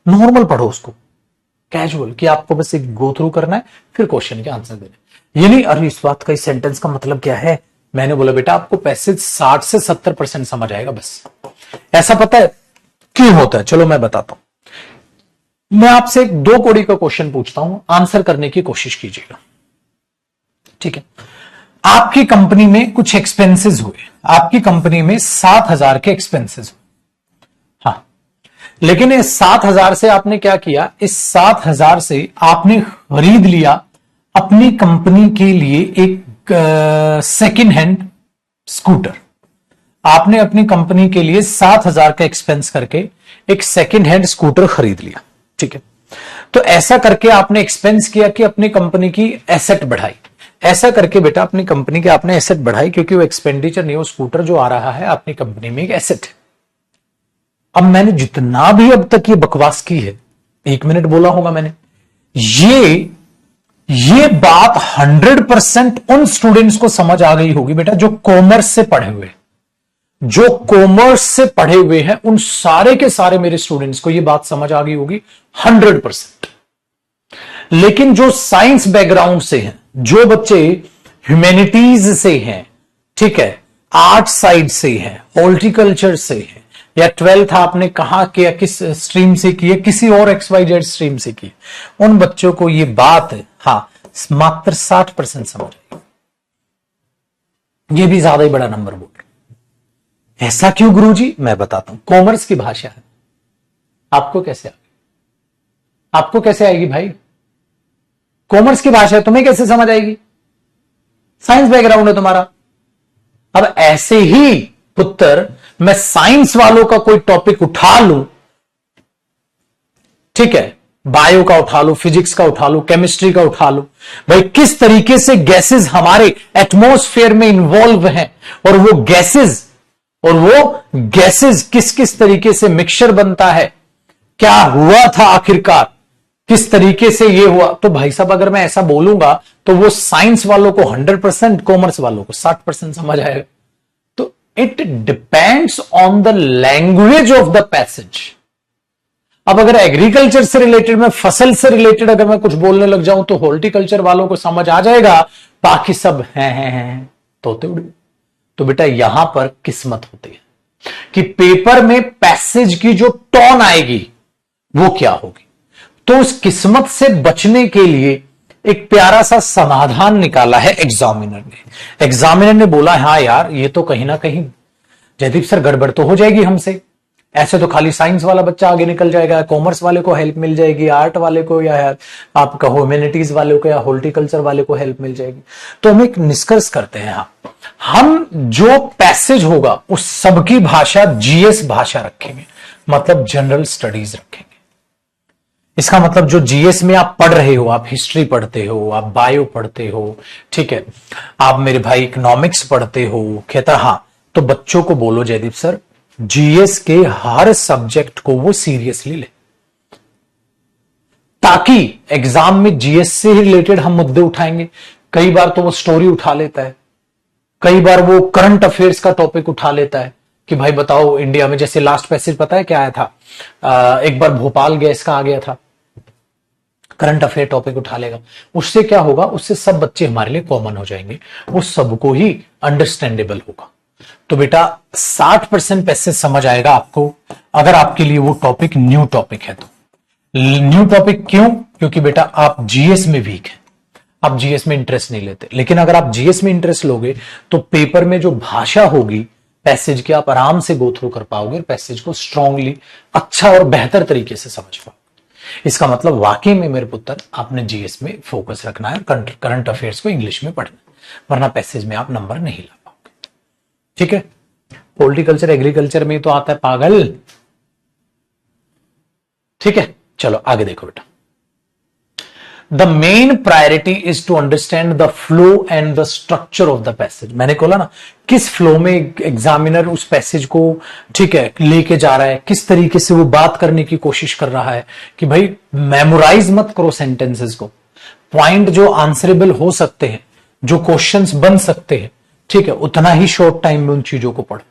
नॉर्मल पढ़ो उसको, कैजुअल, कि आपको बस एक गो थ्रू करना है फिर क्वेश्चन के आंसर देने। ये नहीं अरे इस बात का इस सेंटेंस का मतलब क्या है। मैंने बोला बेटा आपको पैसेज 60 से 70% समझ आएगा बस। ऐसा पता है क्यों होता है, चलो मैं बताता हूं। मैं आपसे एक 2 कौड़ी का क्वेश्चन पूछता हूं, आंसर करने की कोशिश कीजिएगा। ठीक है, आपकी कंपनी में कुछ एक्सपेंसेस हुए, आपकी कंपनी में 7,000 के एक्सपेंसेस हुए। हाँ, लेकिन इस 7,000 से आपने क्या किया, इस 7,000 से आपने खरीद लिया अपनी कंपनी के लिए एक सेकेंड हैंड स्कूटर। आपने अपनी कंपनी के लिए 7,000 का एक्सपेंस करके एक सेकेंड हैंड स्कूटर खरीद लिया। ठीक है, तो ऐसा करके आपने एक्सपेंस किया कि अपनी कंपनी की एसेट बढ़ाई। ऐसा करके बेटा अपनी कंपनी के आपने एसेट बढ़ाई, क्योंकि वो एक्सपेंडिचर नहीं, वो स्कूटर जो आ रहा है अपनी कंपनी में एक एसेट है। अब मैंने जितना भी अब तक ये बकवास की है, 1 मिनट बोला होगा मैंने, ये बात 100% उन स्टूडेंट्स को समझ आ गई होगी बेटा जो कॉमर्स से पढ़े हुए, जो कॉमर्स से पढ़े हुए हैं, उन सारे के सारे मेरे स्टूडेंट्स को ये बात समझ आ गई होगी 100%। लेकिन जो साइंस बैकग्राउंड से हैं, जो बच्चे ह्यूमैनिटीज से हैं, ठीक है, आर्ट साइड से हैं, हॉर्टिकल्चर से हैं, या 12th आपने कहा किया, किस स्ट्रीम से की है, किसी और XYZ स्ट्रीम से की, उन बच्चों को ये बात हाँ मात्र 60% समझ आई। ये भी ज्यादा ही बड़ा नंबर बोल रहे। ऐसा क्यों गुरुजी? मैं बताता हूं, कॉमर्स की भाषा है। आपको कैसे आएगी, आपको कैसे आएगी भाई? कॉमर्स की भाषा है, तुम्हें कैसे समझ आएगी? साइंस बैकग्राउंड है तुम्हारा, अब ऐसे ही पुत्र मैं साइंस वालों का कोई टॉपिक उठा लूं, ठीक है, बायो का उठा लो, फिजिक्स का उठा लो, केमिस्ट्री का उठा लो, भाई किस तरीके से गैसेस हमारे एटमॉस्फेयर में इन्वॉल्व हैं और वो गैसेस किस किस तरीके से मिक्सचर बनता है, क्या हुआ था आखिरकार, किस तरीके से ये हुआ, तो भाई साहब अगर मैं ऐसा बोलूंगा तो वो साइंस वालों को 100%, कॉमर्स वालों को 60% समझ आएगा। तो it depends on the language of the passage. अब अगर एग्रीकल्चर से रिलेटेड में, फसल से रिलेटेड अगर मैं कुछ बोलने लग जाऊं तो हॉर्टिकल्चर वालों को समझ आ जाएगा, बाकी सब हैं तोते उड़। तो बेटा यहां पर किस्मत होती है कि पेपर में पैसेज की जो टोन आएगी वो क्या होगी। तो उस किस्मत से बचने के लिए एक प्यारा सा समाधान निकाला है एग्जामिनर ने। एग्जामिनर ने बोला हाँ यार ये तो कहीं ना कहीं जयदीप सर गड़बड़ तो हो जाएगी हमसे, ऐसे तो खाली साइंस वाला बच्चा आगे निकल जाएगा, कॉमर्स वाले को हेल्प मिल जाएगी, आर्ट वाले को या आप कहो ह्यूमैनिटीज वाले को या हॉर्टिकल्चर वाले को हेल्प मिल जाएगी। तो हम एक निष्कर्ष करते हैं, हम जो पैसेज होगा उस सबकी भाषा जीएस भाषा रखेंगे, मतलब जनरल स्टडीज रखेंगे। इसका मतलब जो जीएस में आप पढ़ रहे हो, आप हिस्ट्री पढ़ते हो, आप बायो पढ़ते हो, ठीक है, आप मेरे भाई इकोनॉमिक्स पढ़ते हो, कहता हाँ, तो बच्चों को बोलो जयदीप सर जीएस के हर सब्जेक्ट को वो सीरियसली ले, ताकि एग्जाम में जीएस से ही रिलेटेड हम मुद्दे उठाएंगे। कई बार तो वो स्टोरी उठा लेता है, कई बार वो करंट अफेयर्स का टॉपिक उठा लेता है कि भाई बताओ इंडिया में, जैसे लास्ट पैसेज पता है क्या आया था, एक बार भोपाल गैस का आ गया था, करंट अफेयर टॉपिक उठा लेगा। उससे क्या होगा, उससे सब बच्चे हमारे लिए कॉमन हो जाएंगे, वो सबको ही अंडरस्टैंडेबल होगा। तो बेटा 60% पैसेज समझ आएगा आपको, अगर आपके लिए वो टॉपिक न्यू टॉपिक है तो। न्यू टॉपिक क्यों? क्योंकि बेटा आप जीएस में वीक हैं, आप जीएस में इंटरेस्ट नहीं लेते। लेकिन अगर आप जीएस में इंटरेस्ट लोगे तो पेपर में जो भाषा होगी पैसेज की, आप आराम से गो थ्रू कर पाओगे और पैसेज को स्ट्रांगली, अच्छा और बेहतर तरीके से समझ पाओगे। इसका मतलब वाकई में मेरे पुत्र आपने जीएस में फोकस रखना है और करंट अफेयर्स को इंग्लिश में पढ़ना है, वरना पैसेज में आप नंबर नहीं ला पाओगे। ठीक है, हॉर्टिकल्चर एग्रीकल्चर में तो आता है पागल। ठीक है, चलो आगे देखो बेटा। The main priority is to understand the flow and the structure of the passage. मैंने बोला ना, किस फ्लो में एग्जामिनर उस पैसेज को, ठीक है, लेके जा रहा है, किस तरीके से वो बात करने की कोशिश कर रहा है कि भाई मेमोराइज मत करो सेंटेंसेस को, पॉइंट जो आंसरेबल हो सकते हैं, जो क्वेश्चंस बन सकते हैं, ठीक है, उतना ही शॉर्ट टाइम में उन चीजों को पढ़ो,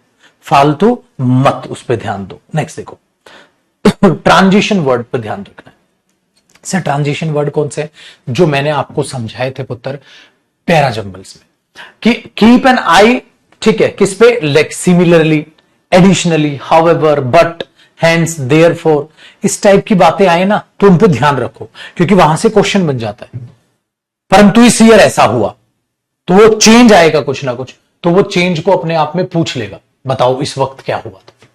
फालतू मत उस पर ध्यान दो। नेक्स्ट देखो, ट्रांजिशन वर्ड पर ध्यान रखना है। सर ट्रांजिशन वर्ड कौन से, जो मैंने आपको समझाए थे पुत्र पैराजंबल्स में, कि कीप एन आई, ठीक है, किस पे, like similarly, additionally, however, but, hence, therefore, इस टाइप की बातें आए ना तो उन पे ध्यान रखो, क्योंकि वहां से क्वेश्चन बन जाता है। परंतु इस ईयर ऐसा हुआ तो वो चेंज आएगा कुछ ना कुछ, तो वो चेंज को अपने आप में पूछ लेगा, बताओ इस वक्त क्या हुआ था।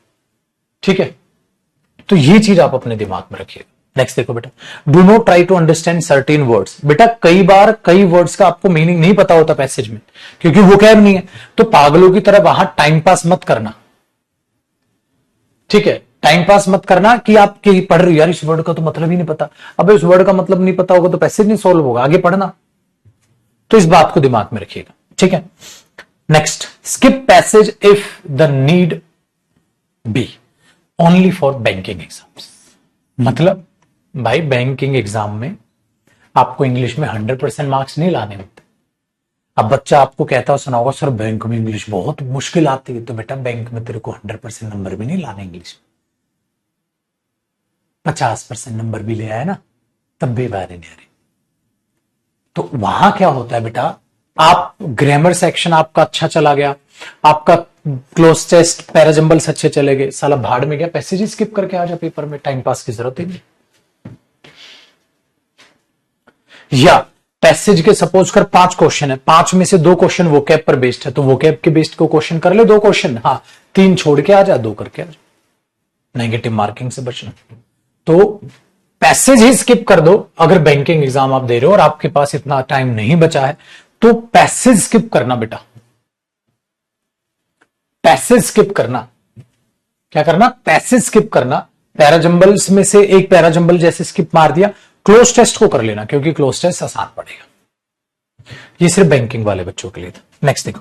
ठीक है, तो ये चीज आप अपने दिमाग में रखिएगा। नेक्स्ट देखो बेटा, do not try to understand certain words. बेटा कई बार कई वर्ड्स का आपको मीनिंग नहीं पता होता पैसेज में, क्योंकि वो कैब नहीं है, तो पागलों की तरह वहां टाइम पास मत करना। ठीक है, टाइम पास मत करना कि आप पढ़ रहे हो, यार इस वर्ड का तो मतलब ही नहीं पता। अब इस वर्ड का मतलब नहीं पता होगा तो पैसेज नहीं सोल्व होगा, आगे पढ़ना। तो इस बात को दिमाग में रखिएगा। ठीक है, next, skip passage if the need be, only for banking exams. मतलब भाई बैंकिंग एग्जाम में आपको इंग्लिश में 100% मार्क्स नहीं लाने होते। अब बच्चा आपको कहता हो, सुना होगा सर बैंक में इंग्लिश बहुत मुश्किल आती है, तो बेटा बैंक में तेरे को 100% नंबर भी नहीं लाने इंग्लिश में, 50% नंबर भी ले आए ना तब भी बारे नहीं आ रही। तो वहां क्या होता है बेटा, आप ग्रामर सेक्शन आपका अच्छा चला गया, आपका क्लोज टेस्ट पैराजंबल्स अच्छे चले गए, साला भाड़ में गया, पैसेज स्किप करके आ जा पेपर में, टाइम पास की जरूरत ही नहीं। या पैसेज के सपोज कर 5 क्वेश्चन है, 5 में से 2 क्वेश्चन वोकैब पर बेस्ड है, तो वोकैब के बेस्ड को क्वेश्चन कर ले 2 क्वेश्चन, हाँ 3 छोड़ के आ जा, 2 करके आ जा, नेगेटिव मार्किंग से बचना। तो पैसेज ही स्किप कर दो अगर बैंकिंग एग्जाम आप दे रहे हो और आपके पास इतना टाइम नहीं बचा है, तो पैसेज स्किप करना बेटा। पैसेज स्किप करना। क्या करना? पैसेज स्किप करना। पैराजंबल्स में से एक पैराजंबल जैसे स्किप मार दिया, क्लोज टेस्ट को कर लेना, क्योंकि क्लोज टेस्ट आसान पड़ेगा। ये सिर्फ बैंकिंग वाले बच्चों के लिए था। नेक्स्ट देखो,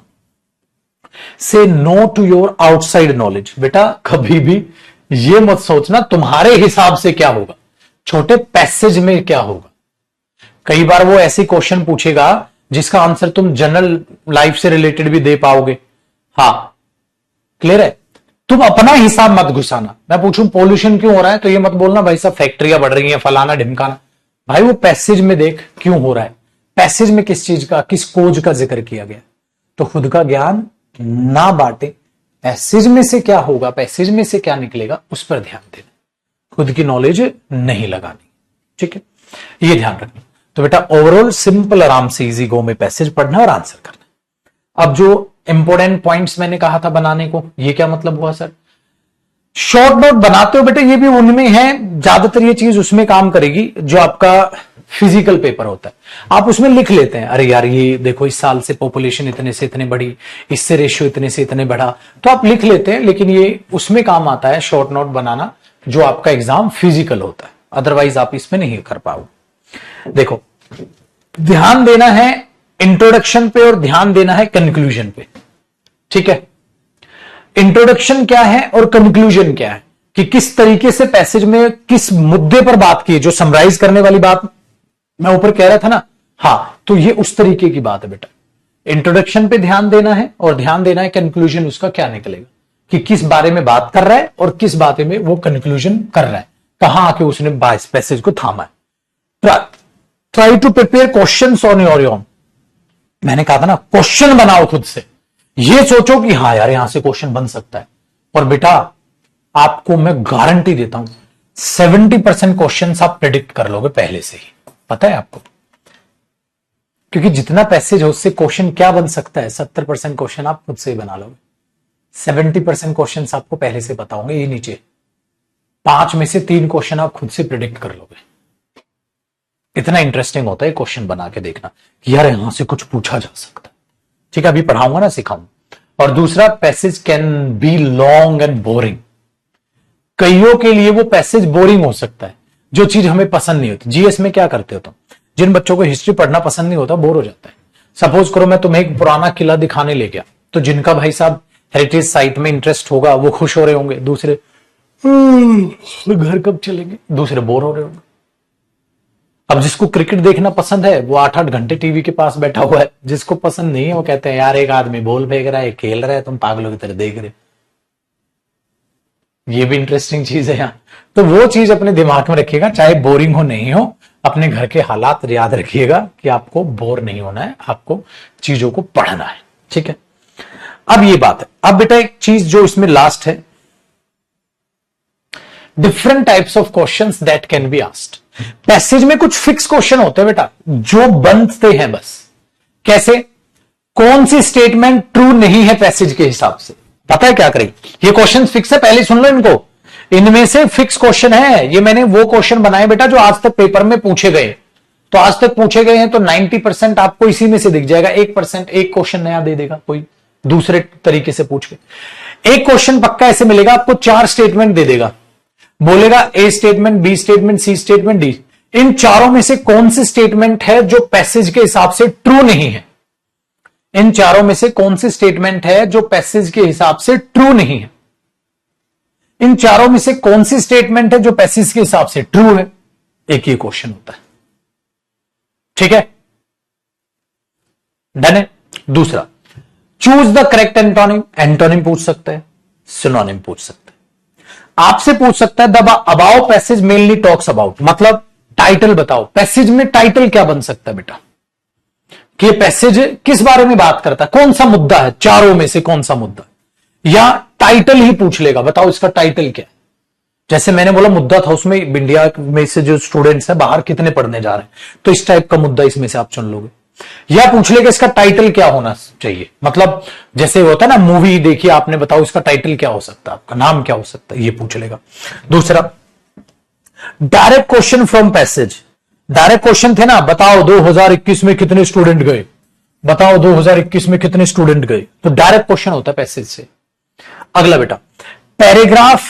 say no to your outside knowledge. बेटा कभी भी ये मत सोचना तुम्हारे हिसाब से क्या होगा, छोटे पैसेज में क्या होगा। कई बार वो ऐसे क्वेश्चन पूछेगा जिसका आंसर तुम जनरल लाइफ से रिलेटेड भी दे पाओगे। हाँ, क्लियर है? तुम अपना हिसाब मत घुसाना। मैं पूछूं पोल्यूशन क्यों हो रहा है, तो ये मत बोलना भाई साहब फैक्ट्रियां बढ़ रही हैं, फलाना ढिमकाना। भाई वो पैसेज में देख क्यों हो रहा है, पैसेज में किस चीज का, किस कोज का जिक्र किया गया। तो खुद का ज्ञान ना बांटे, पैसेज में से क्या होगा, पैसेज में से क्या निकलेगा, उस पर ध्यान देना, खुद की नॉलेज नहीं लगानी। ठीक है, ये ध्यान रखना। तो बेटा ओवरऑल सिंपल, आराम से इजी गो में पैसेज पढ़ना और आंसर करना। अब जो इंपोर्टेंट पॉइंट्स मैंने कहा था बनाने को, ये क्या मतलब हुआ सर? शॉर्ट नोट बनाते हो बेटा, ये भी उनमें है, ज्यादातर ये चीज उसमें काम करेगी जो आपका फिजिकल पेपर होता है। आप उसमें लिख लेते हैं, अरे यार ये देखो इस साल से पॉपुलेशन इतने से इतने बढ़ी, इससे रेशियो इतने से इतने बढ़ा, तो आप लिख लेते हैं। लेकिन ये उसमें काम आता है शॉर्ट नोट बनाना जो आपका एग्जाम फिजिकल होता है, अदरवाइज आप इसमें नहीं कर पाओगे। देखो ध्यान देना है इंट्रोडक्शन पे और ध्यान देना है कंक्लूजन पे। ठीक है, इंट्रोडक्शन क्या है और कंक्लूजन क्या है, कि किस तरीके से पैसेज में किस मुद्दे पर बात की, जो समराइज करने वाली बात मैं ऊपर कह रहा था ना। हाँ, तो ये उस तरीके की बात है बेटा। इंट्रोडक्शन पे ध्यान देना है और ध्यान देना है कंक्लूजन उसका क्या निकलेगा, कि किस बारे में बात कर रहा है और किस बारे में वो कंक्लूजन कर रहा है, कहां आके उसने पैसेज को थामा है। Try to prepare questions on your own. मैंने कहा था ना, क्वेश्चन बनाओ खुद से, ये सोचो कि हाँ यार यहां से क्वेश्चन बन सकता है। और बेटा आपको मैं गारंटी देता हूं 70% क्वेश्चन आप प्रेडिक्ट कर लोगे पहले से ही, पता है आपको, क्योंकि जितना पैसेज हो उससे क्वेश्चन क्या बन सकता है, 70% क्वेश्चन आप खुद से ही बना लोगे। 70% क्वेश्चन आपको पहले से पता होंगे। ये नीचे 5 में से 3 क्वेश्चन आप खुद से प्रेडिक्ट कर लोगे। इतना इंटरेस्टिंग होता है क्वेश्चन बना के देखना कि यार यहां से कुछ पूछा जा सकता है। ठीक है, अभी पढ़ाऊंगा ना, सिखाऊंगा। और दूसरा, passage can be long and boring. कईयों के लिए वो पैसेज बोरिंग हो सकता है, जो चीज हमें पसंद नहीं होती। जीएस में क्या करते हो तुम? जिन बच्चों को हिस्ट्री पढ़ना पसंद नहीं होता, बोर हो जाता है। सपोज करो मैं तुम्हें एक पुराना किला दिखाने ले गया, तो जिनका भाई साहब हेरिटेज साइट में इंटरेस्ट होगा वो खुश हो रहे होंगे, दूसरे घर कब चलेंगे, दूसरे बोर हो रहे होंगे। अब जिसको क्रिकेट देखना पसंद है वो 8-8 घंटे टीवी के पास बैठा हुआ है, जिसको पसंद नहीं है वो कहते हैं यार एक आदमी बॉल फेंक रहा है, खेल रहा है, तुम पागलों की तरह देख रहे। ये भी इंटरेस्टिंग चीज है यहाँ। तो वो चीज अपने दिमाग में रखिएगा, चाहे बोरिंग हो नहीं हो, अपने घर के हालात याद रखिएगा कि आपको बोर नहीं होना है, आपको चीजों को पढ़ना है। ठीक है, अब ये बात है। अब बेटा एक चीज जो इसमें लास्ट है, different types of questions that can be asked. Passage में कुछ फिक्स क्वेश्चन होते हैं बेटा जो बनते हैं बस। कैसे? कौन सी स्टेटमेंट ट्रू नहीं है पैसेज के हिसाब से, पता है क्या करेंगे? ये क्वेश्चन फिक्स है, पहले सुन लो इनको। इनमें से फिक्स क्वेश्चन है, ये मैंने वो क्वेश्चन बनाए बेटा जो आज तक पेपर में पूछे गए। तो आज तक पूछे गए हैं तो 90% आपको इसी में से दिख जाएगा। 1% एक क्वेश्चन नया दे देगा कोई दूसरे तरीके से पूछ के। एक क्वेश्चन पक्का ऐसे मिलेगा आपको, 4 स्टेटमेंट दे देगा, बोलेगा A statement, B statement, C statement, D. इन चारों में से कौन सी स्टेटमेंट है जो पैसेज के हिसाब से ट्रू नहीं है? इन चारों में से कौन सी स्टेटमेंट है जो पैसेज के हिसाब से ट्रू नहीं है? इन चारों में से कौन सी स्टेटमेंट है जो पैसेज के हिसाब से ट्रू है? एक ही क्वेश्चन होता है। ठीक है, डन है। दूसरा, choose the correct antonym. Antonym पूछ सकता है, सिनोनिम पूछ सकता है। आपसे पूछ सकता है the about passage mainly talks about, मतलब टाइटल बताओ, पैसेज में टाइटल क्या बन सकता है बेटा, कि पैसेज किस बारे में बात करता है, कौन सा मुद्दा है, चारों में से कौन सा मुद्दा। या टाइटल ही पूछ लेगा, बताओ इसका टाइटल क्या है। जैसे मैंने बोला मुद्दा था, उसमें इंडिया में से जो स्टूडेंट्स हैं बाहर कितने पढ़ने जा रहे हैं, तो इस टाइप का मुद्दा इसमें से आप चुन लोगे। या पूछ लेगा इसका टाइटल क्या होना चाहिए, मतलब जैसे होता है ना मूवी देखिए आपने, बताओ इसका टाइटल क्या हो सकता है, आपका नाम क्या हो सकता है, ये पूछ लेगा। दूसरा, direct question from passage. Direct question थे ना, बताओ 2021 में कितने स्टूडेंट गए, बताओ 2021 में कितने स्टूडेंट गए, तो डायरेक्ट क्वेश्चन होता है पैसेज से। अगला बेटा पैराग्राफ,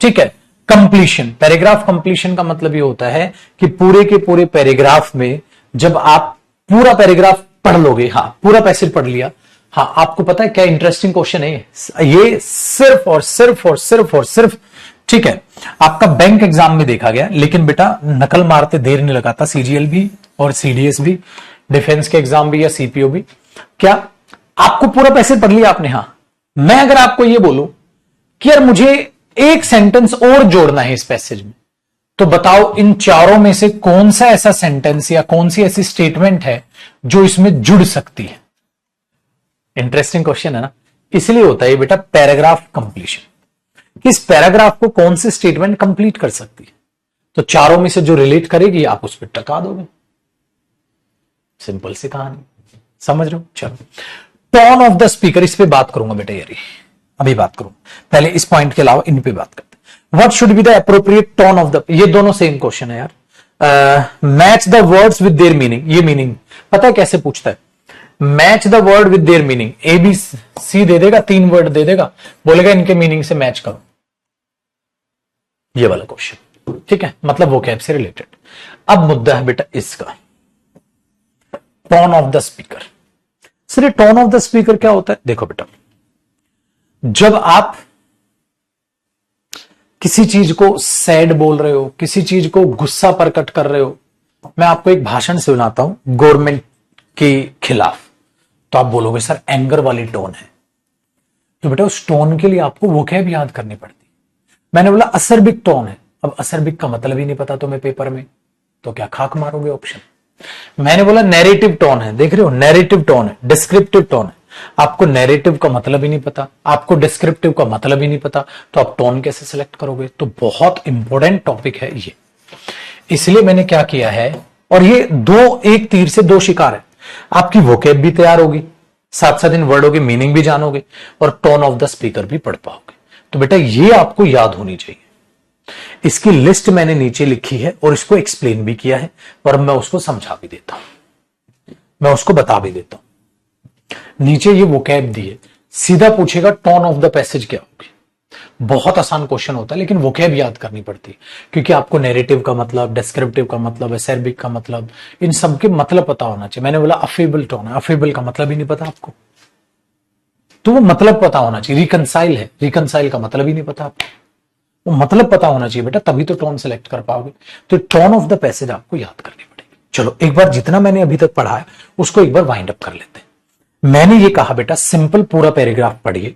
ठीक है, कंप्लीशन। पैराग्राफ कंप्लीशन का मतलब ये होता है कि पूरे के पूरे पैराग्राफ में जब आप पूरा पैराग्राफ पढ़ लोगे, हाँ पूरा पैसेज पढ़ लिया, हाँ आपको पता है क्या इंटरेस्टिंग क्वेश्चन है ये सिर्फ और सिर्फ और सिर्फ और सिर्फ, ठीक है, आपका बैंक एग्जाम में देखा गया, लेकिन बेटा नकल मारते देर नहीं लगाता, सीजीएल भी और सीडीएस भी, डिफेंस के एग्जाम भी या सीपीओ भी। क्या आपको पूरा पैसेज पढ़ लिया आपने? हाँ। मैं अगर आपको ये बोलूं कि यार मुझे एक सेंटेंस और जोड़ना है इस पैसेज में, तो बताओ इन चारों में से कौन सा ऐसा सेंटेंस या कौन सी ऐसी स्टेटमेंट है जो इसमें जुड़ सकती है? इंटरेस्टिंग क्वेश्चन है ना, इसलिए होता है बेटा पैराग्राफ कंप्लीशन। इस पैराग्राफ को कौन सी स्टेटमेंट कंप्लीट कर सकती है, तो चारों में से जो रिलेट करेगी आप उस पर टका दोगे। सिंपल सी कहानी, समझ रहे हो? चलो, टोन ऑफ द स्पीकर, इस पे बात करूंगा बेटा, यार अभी बात करूंगा, पहले इस पॉइंट के अलावा इन पे बात करते हैं। What should be the appropriate tone of the, ये दोनों सेम क्वेश्चन है यार। Match the words with their meaning, ये मीनिंग पता है कैसे पूछता है? Match the word with their meaning, A B C दे देगा, 3 वर्ड दे देगा, बोलेगा इनके मीनिंग से मैच करो, ये वाला क्वेश्चन, ठीक है, मतलब वोकैब से रिलेटेड। अब मुद्दा है बेटा इसका, tone of the speaker. Sir tone of the speaker क्या होता है? देखो बेटा, जब आप किसी चीज को सैड बोल रहे हो, किसी चीज को गुस्सा प्रकट कर रहे हो, मैं आपको एक भाषण सुनाता हूं गवर्नमेंट के खिलाफ, तो आप बोलोगे सर एंगर वाली टोन है, तो बेटा उस टोन के लिए आपको वोकैब याद करनी पड़ती। मैंने बोला असरबिक टोन है, अब असरबिक का मतलब ही नहीं पता तुम्हें पेपर में, तो क्या खाक मारोगे ऑप्शन। मैंने बोला नैरेटिव टोन है, देख रहे हो नैरेटिव टोन है, डिस्क्रिप्टिव टोन है, आपको नैरेटिव का मतलब ही नहीं पता, आपको डिस्क्रिप्टिव का मतलब ही नहीं पता, तो आप टोन कैसे सिलेक्ट करोगे? तो बहुत इंपॉर्टेंट टॉपिक है ये, इसलिए मैंने क्या किया है, और ये एक तीर से 2 शिकार है, आपकी वोकैब भी तैयार होगी, साथ साथ इन वर्डों की मीनिंग भी जानोगे, और टोन ऑफ द स्पीकर भी पढ़ पाओगे। तो बेटा ये आपको याद होनी चाहिए। इसकी लिस्ट मैंने नीचे लिखी है और इसको एक्सप्लेन भी किया है, और मैं उसको समझा भी देता हूं, मैं उसको बता भी देता हूं। नीचे ये वोकैब दी है, सीधा पूछेगा टोन ऑफ द पैसेज क्या होगी। बहुत आसान क्वेश्चन होता है, लेकिन वोकैब याद करनी पड़ती है, क्योंकि आपको नैरेटिव का मतलब, डिस्क्रिप्टिव का मतलब, एसर्बिक का मतलब, इन सब के मतलब पता होना चाहिए। मैंने बोला अफेबल टोन है, अफेबल का मतलब ही नहीं पता आपको, तो वो मतलब पता होना चाहिए। रिकंसाइल है, रिकंसाइल का मतलब ही नहीं पता आपको, वो मतलब पता होना चाहिए बेटा, तभी तो टोन सेलेक्ट कर पाओगे। तो टोन ऑफ द पैसेज आपको याद करनी पड़ेगी। चलो एक बार जितना मैंने अभी तक पढ़ा है उसको एक बार वाइंड अप कर लेते हैं। मैंने ये कहा बेटा सिंपल पूरा पैराग्राफ पढ़िए,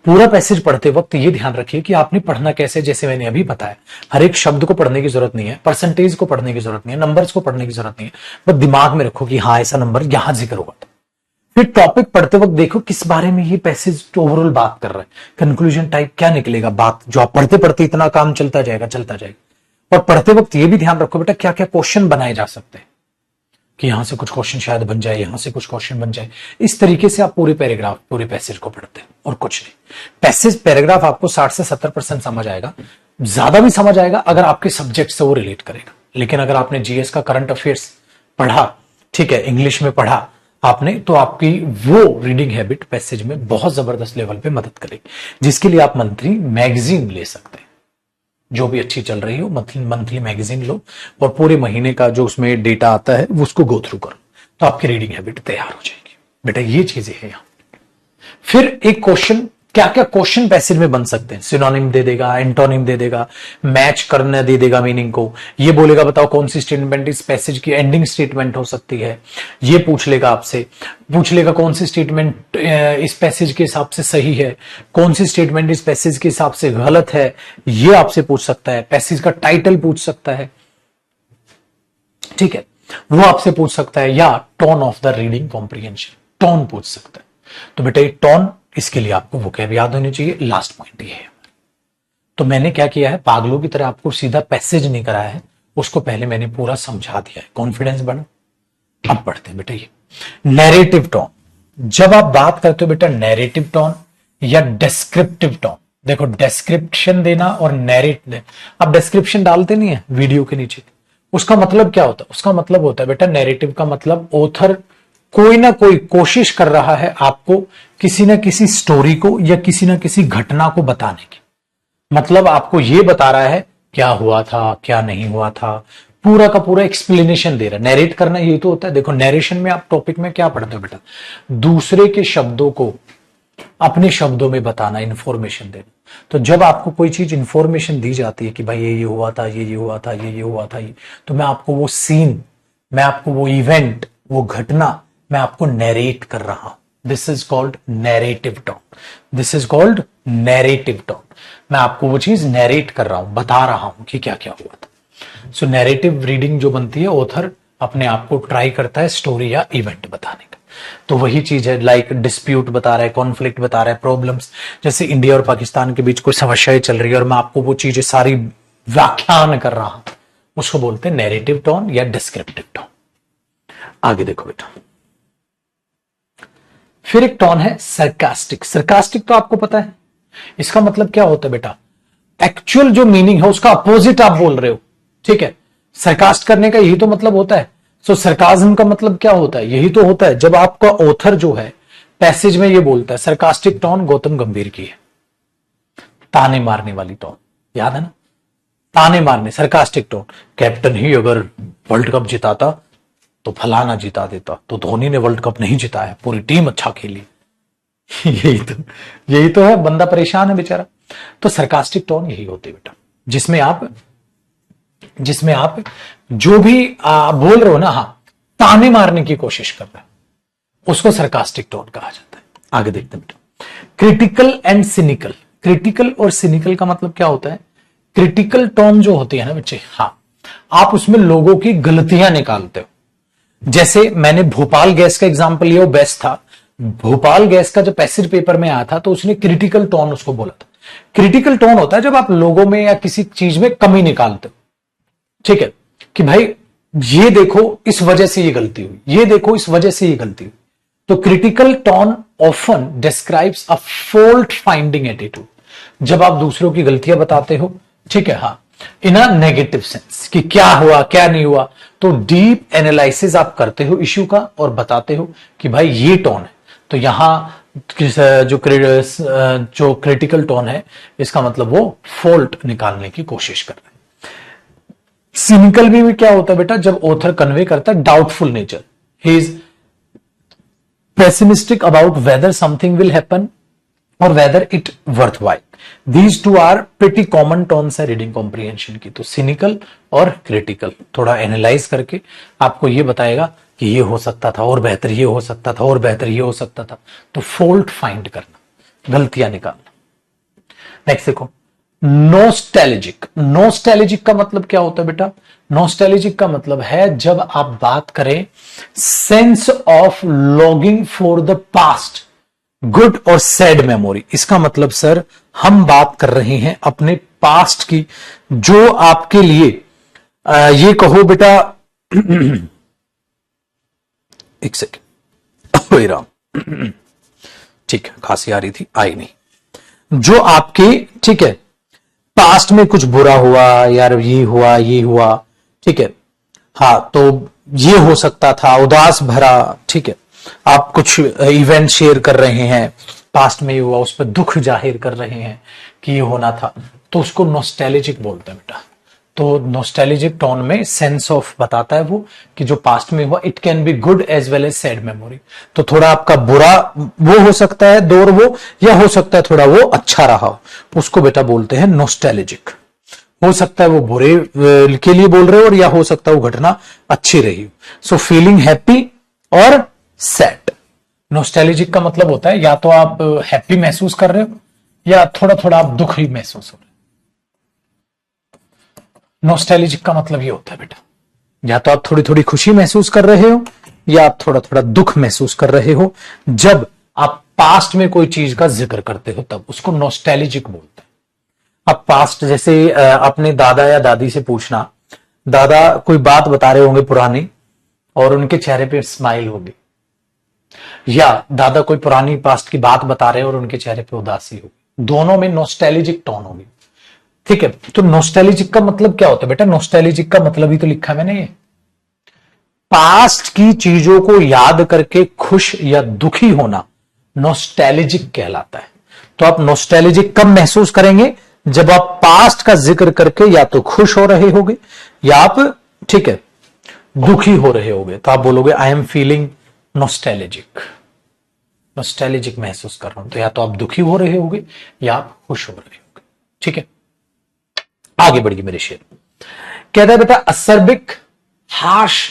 पूरा पैसेज पढ़ते वक्त ये ध्यान रखिए कि आपने पढ़ना कैसे, जैसे मैंने अभी बताया, हर एक शब्द को पढ़ने की जरूरत नहीं है, परसेंटेज को पढ़ने की जरूरत नहीं है, नंबर्स को पढ़ने की जरूरत नहीं है, बस दिमाग में रखो कि हाँ ऐसा नंबर यहां जिक्र हुआ था। फिर टॉपिक पढ़ते वक्त देखो किस बारे में ये पैसेज ओवरऑल बात कर रहा है, कंक्लूजन टाइप क्या निकलेगा, बात जो आप पढ़ते पढ़ते इतना काम चलता जाएगा चलता जाएगा। और पढ़ते वक्त ये भी ध्यान रखो बेटा क्या क्या क्वेश्चन बनाए जा सकते हैं, कि यहां से कुछ क्वेश्चन शायद बन जाए, यहां से कुछ क्वेश्चन बन जाए। इस तरीके से आप पूरे पैराग्राफ, पूरे पैसेज को पढ़ते हैं और कुछ नहीं। पैसेज पैराग्राफ आपको 60 से 70% समझ आएगा, ज्यादा भी समझ आएगा अगर आपके सब्जेक्ट से वो रिलेट करेगा। लेकिन अगर आपने जीएस का करंट अफेयर्स पढ़ा, ठीक है, इंग्लिश में पढ़ा आपने, तो आपकी वो रीडिंग हैबिट पैसेज में बहुत जबरदस्त लेवल पे मदद करेगी, जिसके लिए आप मंथली मैगजीन ले सकते हैं, जो भी अच्छी चल रही हो मंथली मैगजीन लो, और पूरे महीने का जो उसमें डेटा आता है वो उसको गो थ्रू करो, तो आपकी रीडिंग हैबिट तैयार हो जाएगी बेटा। ये चीजें हैं यहां। फिर एक क्वेश्चन, क्या क्या क्वेश्चन पैसेज में बन सकते हैं, सिनोनिम दे देगा, एंटोनिम दे देगा, मैच करने दे देगा मीनिंग को, ये बोलेगा बताओ कौन सी स्टेटमेंट इस पैसेज की एंडिंग स्टेटमेंट हो सकती है, ये पूछ लेगा आपसे, पूछ लेगा कौन सी स्टेटमेंट इस पैसेज के हिसाब से सही है, कौन सी स्टेटमेंट इस पैसेज के हिसाब से गलत है, ये आपसे पूछ सकता है। पैसेज का टाइटल पूछ सकता है, ठीक है, वो आपसे पूछ सकता है, या tone of the reading comprehension, tone पूछ सकता है। तो बेटा ये टोन, इसके लिए आपको वोकैब याद होनी चाहिए। लास्ट पॉइंट ये है। तो मैंने क्या किया है, पागलों की तरह आपको सीधा पैसेज नहीं कराया है, उसको पहले मैंने पूरा समझा दिया है, कॉन्फिडेंस बढ़ा। अब पढ़ते हैं बेटा ये नैरेटिव टोन। जब आप बात करते हो बेटा नैरेटिव टोन या डिस्क्रिप्टिव टोन, देखो डिस्क्रिप्शन देना और नैरेट देना, आप डिस्क्रिप्शन डालते नहीं है वीडियो के नीचे, उसका मतलब क्या होता है? उसका मतलब होता है बेटा नैरेटिव का मतलब ऑथर कोई ना कोई कोशिश कर रहा है आपको किसी ना किसी स्टोरी को या किसी ना किसी घटना को बताने की। मतलब आपको यह बता रहा है क्या हुआ था, क्या नहीं हुआ था, पूरा का पूरा एक्सप्लेनेशन दे रहा है। नैरेट करना यही तो होता है। देखो नैरेशन में आप टॉपिक में क्या पढ़ते हो बेटा, दूसरे के शब्दों को अपने शब्दों में बताना, इंफॉर्मेशन देना। तो जब आपको कोई चीज इंफॉर्मेशन दी जाती है कि भाई ये हुआ था, ये हुआ था, ये हुआ था, ये, तो मैं आपको वो सीन, मैं आपको वो इवेंट, वो घटना मैं आपको नैरेट कर रहा हूं। This is called narrative tone. This is called narrative tone. मैं आपको वो चीज नैरेट कर रहा हूं, बता रहा हूं कि क्या क्या हुआ था। सो नैरेटिव रीडिंग जो बनती है, ऑथर अपने आप को ट्राई करता है स्टोरी या इवेंट बताने का। तो वही चीज है, लाइक डिस्प्यूट बता रहा है, कॉन्फ्लिक्ट बता रहा है, प्रॉब्लम्स, जैसे इंडिया और पाकिस्तान के बीच कोई समस्याएं चल रही है और मैं आपको वो चीजें सारी व्याख्यान कर रहा हूं, उसको बोलते हैं नैरेटिव टोन या डिस्क्रिप्टिव टोन। आगे देखो बेटा, फिर एक टोन है सरकास्टिक। सरकास्टिक तो आपको पता है, इसका मतलब क्या होता है बेटा, एक्चुअल जो मीनिंग है उसका अपोजिट आप बोल रहे हो। ठीक है, सरकास्ट करने का यही तो मतलब होता है। सो सरकाज्म का मतलब क्या होता है, यही तो होता है जब आपका ऑथर जो है पैसेज में ये बोलता है सरकास्टिक टोन गौतम गंभीर की है, ताने मारने वाली टोन, याद है ना, ताने मारने, सरकास्टिक टोन। कैप्टन ही अगर वर्ल्ड कप जिताता तो फलाना जिता देता, तो धोनी ने वर्ल्ड कप नहीं जिताया, पूरी टीम अच्छा खेली। यही तो है, बंदा परेशान है बेचारा। तो सरकास्टिक टोन यही होती है बेटा, जिसमें आप जो भी बोल रहे हो ना, हाँ, ताने मारने की कोशिश कर रहे हैं, उसको सरकास्टिक टोन कहा जाता है। आगे देखते हैं बेटा, क्रिटिकल एंड सिनिकल। क्रिटिकल और सिनिकल का मतलब क्या होता है, क्रिटिकल टोन जो होती है ना बच्चे, हाँ, आप उसमें लोगों की गलतियां निकालते हो। जैसे मैंने भोपाल गैस का एग्जांपल लिया, वो बेस्ट था। भोपाल गैस का जब पैसेज पेपर में आया था तो उसने क्रिटिकल टोन उसको बोला था। क्रिटिकल टोन होता है जब आप लोगों में या किसी चीज में कमी निकालते हो। ठीक है, कि भाई ये देखो इस वजह से ये गलती हुई, ये देखो इस वजह से ये गलती हुई। तो critical tone often describes a fault finding attitude, जब आप दूसरों की गलतियां बताते हो, ठीक है, हाँ, इन अ नेगेटिव सेंस कि क्या हुआ क्या नहीं हुआ। तो डीप एनालिसिस आप करते हो इश्यू का और बताते हो कि भाई ये टोन है। तो यहां जो क्रिटिकल टोन है, इसका मतलब वो फॉल्ट निकालने की कोशिश कर रहे हैं। सिनिकल भी क्या होता है बेटा, जब ऑथर कन्वे करता है doubtful nature, he is pessimistic about whether something will happen और whether it worthwhile. These two are pretty common tones है रीडिंग कॉम्प्रिहेंशन की। तो सिनिकल और क्रिटिकल थोड़ा एनालाइज करके आपको ये बताएगा कि ये हो सकता था और बेहतर, ये हो सकता था और बेहतर, ये हो सकता था। तो फॉल्ट फाइंड करना, गलतियां निकालना। नेक्स्ट देखो, नोस्टैल्जिक। नोस्टैल्जिक का मतलब क्या होता है बेटा, नोस्टैल्जिक का मतलब है जब आप बात करें sense of longing for the past, good और सैड मेमोरी। इसका मतलब सर हम बात कर रहे हैं अपने पास्ट की, जो आपके लिए ये कहो बेटा एक सेकेंड राम, ठीक है, खांसी आ रही थी, आई नहीं। जो आपके, ठीक है, पास्ट में कुछ बुरा हुआ, यार ये हुआ ये हुआ, ठीक है, हाँ, तो ये हो सकता था, उदास भरा, ठीक है, आप कुछ इवेंट शेयर कर रहे हैं, पास्ट में ये हुआ, उस पर दुख जाहिर कर रहे हैं कि ये होना था, तो उसको नॉस्टैल्जिक बोलते हैं बेटा। तो नॉस्टैल्जिक टोन में सेंस ऑफ बताता है वो कि जो पास्ट में हुआ, it can be good as well as sad memory. तो थोड़ा आपका बुरा वो हो सकता है, दौर वो, या हो सकता है थोड़ा वो अच्छा रहा हो, उसको बेटा बोलते हैं नॉस्टैल्जिक। हो सकता है वो बुरे के लिए बोल रहे हो और या हो सकता है वो घटना अच्छी रही हो। सो फीलिंग हैप्पी और सैड। नॉस्टैल्जिक का मतलब होता है या तो आप हैप्पी महसूस कर रहे हो या थोड़ा थोड़ा आप दुख ही महसूस हो रहे हो। नॉस्टैल्जिक का मतलब ये होता है बेटा, या तो आप थोड़ी थोड़ी खुशी महसूस कर रहे हो या आप थोड़ा थोड़ा दुख महसूस कर रहे हो। जब आप पास्ट में कोई चीज का जिक्र करते हो तब उसको नॉस्टैल्जिक बोलते हैं। अब पास्ट, जैसे अपने दादा या दादी से पूछना, दादा कोई बात बता रहे होंगे पुरानी और उनके चेहरे पे स्माइल होगी, या दादा कोई पुरानी पास्ट की बात बता रहे हैं और उनके चेहरे पे उदासी होगी, दोनों में नॉस्टैल्जिक टोन होगी। ठीक है, तो नॉस्टैल्जिक का मतलब क्या होता है बेटा, नॉस्टैल्जिक का मतलब ही तो लिखा है मैंने, ये पास्ट की चीजों को याद करके खुश या दुखी होना नॉस्टैल्जिक कहलाता है। तो आप नॉस्टैल्जिक कब महसूस करेंगे? जब आप पास्ट का जिक्र करके या तो खुश हो रहे होगे या आप, ठीक है, दुखी हो रहे होगे, तो आप बोलोगे I am feeling nostalgic, nostalgic महसूस कर रहा हूं। तो या तो आप दुखी हो रहे होगे या आप खुश हो रहे होगे। ठीक है, आगे बढ़िए मेरे शेर। कहता है बेटा असर्बिक, हार्श,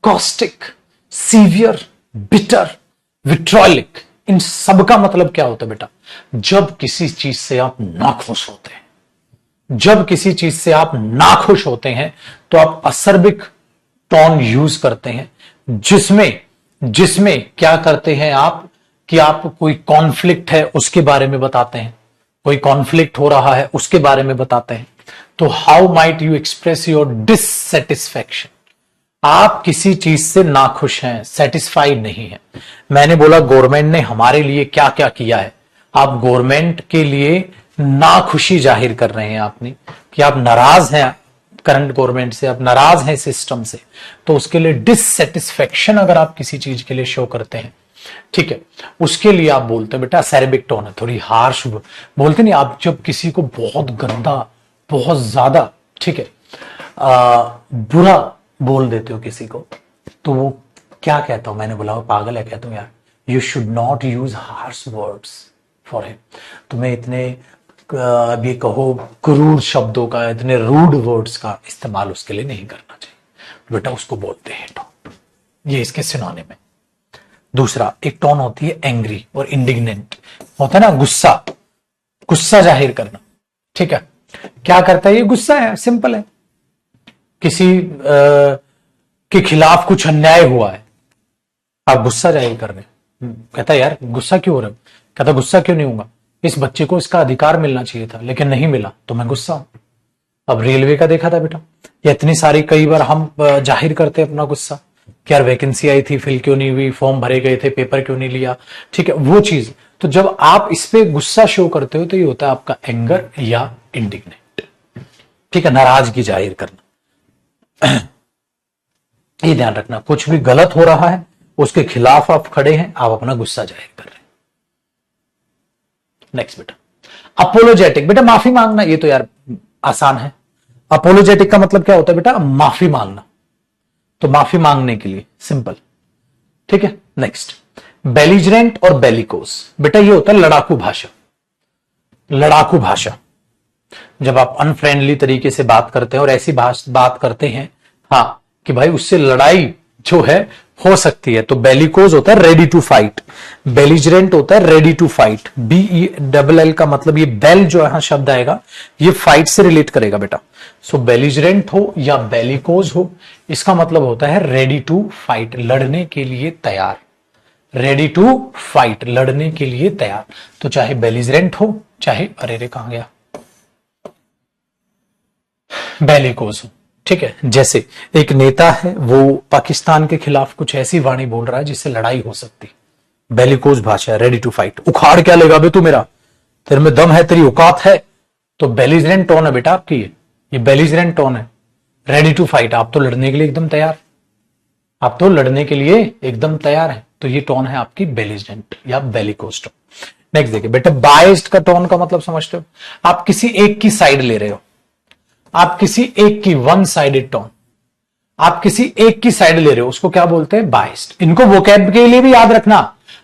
कॉस्टिक, सीवियर, बिटर, विट्रॉलिक, इन सब का मतलब क्या होता है बेटा? जब किसी चीज से आप नाखुश होते हैं, जब किसी चीज से आप नाखुश होते हैं तो आप असर्बिक टोन यूज करते हैं, जिसमें क्या करते हैं आप कि आप कोई कॉन्फ्लिक्ट है उसके बारे में बताते हैं, कोई कॉन्फ्लिक्ट हो रहा है उसके बारे में बताते हैं। तो how might you express your dissatisfaction? आप किसी चीज से नाखुश हैं, सेटिस्फाइड नहीं है। मैंने बोला गवर्नमेंट ने हमारे लिए क्या क्या किया है, आप गवर्नमेंट के लिए नाखुशी जाहिर कर रहे हैं आपने, कि आप नाराज हैं करंट गवर्नमेंट से, आप नाराज हैं सिस्टम से, तो उसके लिए डिससेटिस्फैक्शन अगर आप किसी चीज के लिए शो करते हैं, ठीक है, उसके लिए आप बोलते हैं बेटा एसेरिक टोन है, थोड़ी हार्श बोलते नहीं आप। जब किसी को बहुत गंदा, बहुत ज्यादा, ठीक है, बुरा बोल देते हो किसी को, तो वो क्या कहता हूं, मैंने बोला वो पागल है, कहता हूं यार you should not use harsh words for him. तुम्हें इतने अभी कहो क्रूर शब्दों का, इतने रूड वर्ड्स का इस्तेमाल उसके लिए नहीं करना चाहिए। बेटा उसको बोलते हैं टोन, ये इसके सिनोनिम में। दूसरा एक टोन होती है एंग्री और इंडिग्नेंट, होता है ना गुस्सा, गुस्सा जाहिर करना, ठीक है। क्या करता है ये? गुस्सा है, सिंपल है, किसी के खिलाफ कुछ अन्याय हुआ है, आप गुस्सा जाहिर कर रहे हैं। कहता है यार गुस्सा क्यों हो रहा है? कहता गुस्सा क्यों नहीं होगा, इस बच्चे को इसका अधिकार मिलना चाहिए था लेकिन नहीं मिला तो मैं गुस्सा हूं। अब रेलवे का देखा था बेटा, या इतनी सारी कई बार हम जाहिर करते हैं अपना गुस्सा कि यार वैकेंसी आई थी, फिल क्यों नहीं हुई, फॉर्म भरे गए थे, पेपर क्यों नहीं लिया, ठीक है, वो चीज। तो जब आप इस पे गुस्सा शो करते हो तो ये होता है आपका एंगर या इंडिग्नेंट, ठीक है, नाराजगी जाहिर करना। ये ध्यान रखना, कुछ भी गलत हो रहा है उसके खिलाफ आप खड़े हैं, आप अपना गुस्सा जाहिर कर रहे हैं। नेक्स्ट बेटा अपोलोजेटिक, बेटा माफी मांगना, ये तो यार आसान है। अपोलोजेटिक का मतलब क्या होता है बेटा? माफी मांगना, तो माफी मांगने के लिए सिंपल, ठीक है। नेक्स्ट बेलिजरेंट और बेलिकोस, बेटा ये होता है लड़ाकू भाषा। लड़ाकू भाषा जब आप अनफ्रेंडली तरीके से बात करते हैं और ऐसी बात करते हैं हाँ कि भाई उससे लड़ाई जो है हो सकती है, तो बेलिकोस होता है रेडी टू फाइट, बेलिजरेंट होता है रेडी टू फाइट। BELL का मतलब ये बेल जो यहां शब्द आएगा ये फाइट से रिलेट करेगा बेटा। सो बेलिजरेंट हो या बेलिकोस हो, इसका मतलब होता है रेडी टू फाइट, लड़ने के लिए तैयार, रेडी टू फाइट, लड़ने के लिए तैयार। तो चाहे बेलिजरेंट हो चाहे अरे कहां गया, बेलिकोस हो, ठीक है। जैसे एक नेता है वो पाकिस्तान के खिलाफ कुछ ऐसी वाणी बोल रहा है जिससे लड़ाई हो सकती, बेलिकोस भाषा, रेडी टू फाइट। उखाड़ क्या लेगा बे तू मेरा, तेरे में दम है, तेरी औकात है, तो बेलिजरेंट टोन है बेटा आपकी, ये बेलिजरेंट टोन है। रेडी टू फाइट, आप तो लड़ने के लिए एकदम तैयार, आप तो लड़ने के लिए एकदम तैयार है, तो ये टोन है आपकी बेलिजरेंट या बेलिकोस टोन। नेक्स्ट देखिए बेटा बाइस्ड का टोन का मतलब समझते हो, आप किसी एक की साइड ले रहे हो, आप किसी एक की, वन साइडेड टोन, आप किसी एक की साइड ले रहे हो, उसको क्या बोलते हैं? बाइस्ड। इनको वोकैब के लिए भी याद रखना,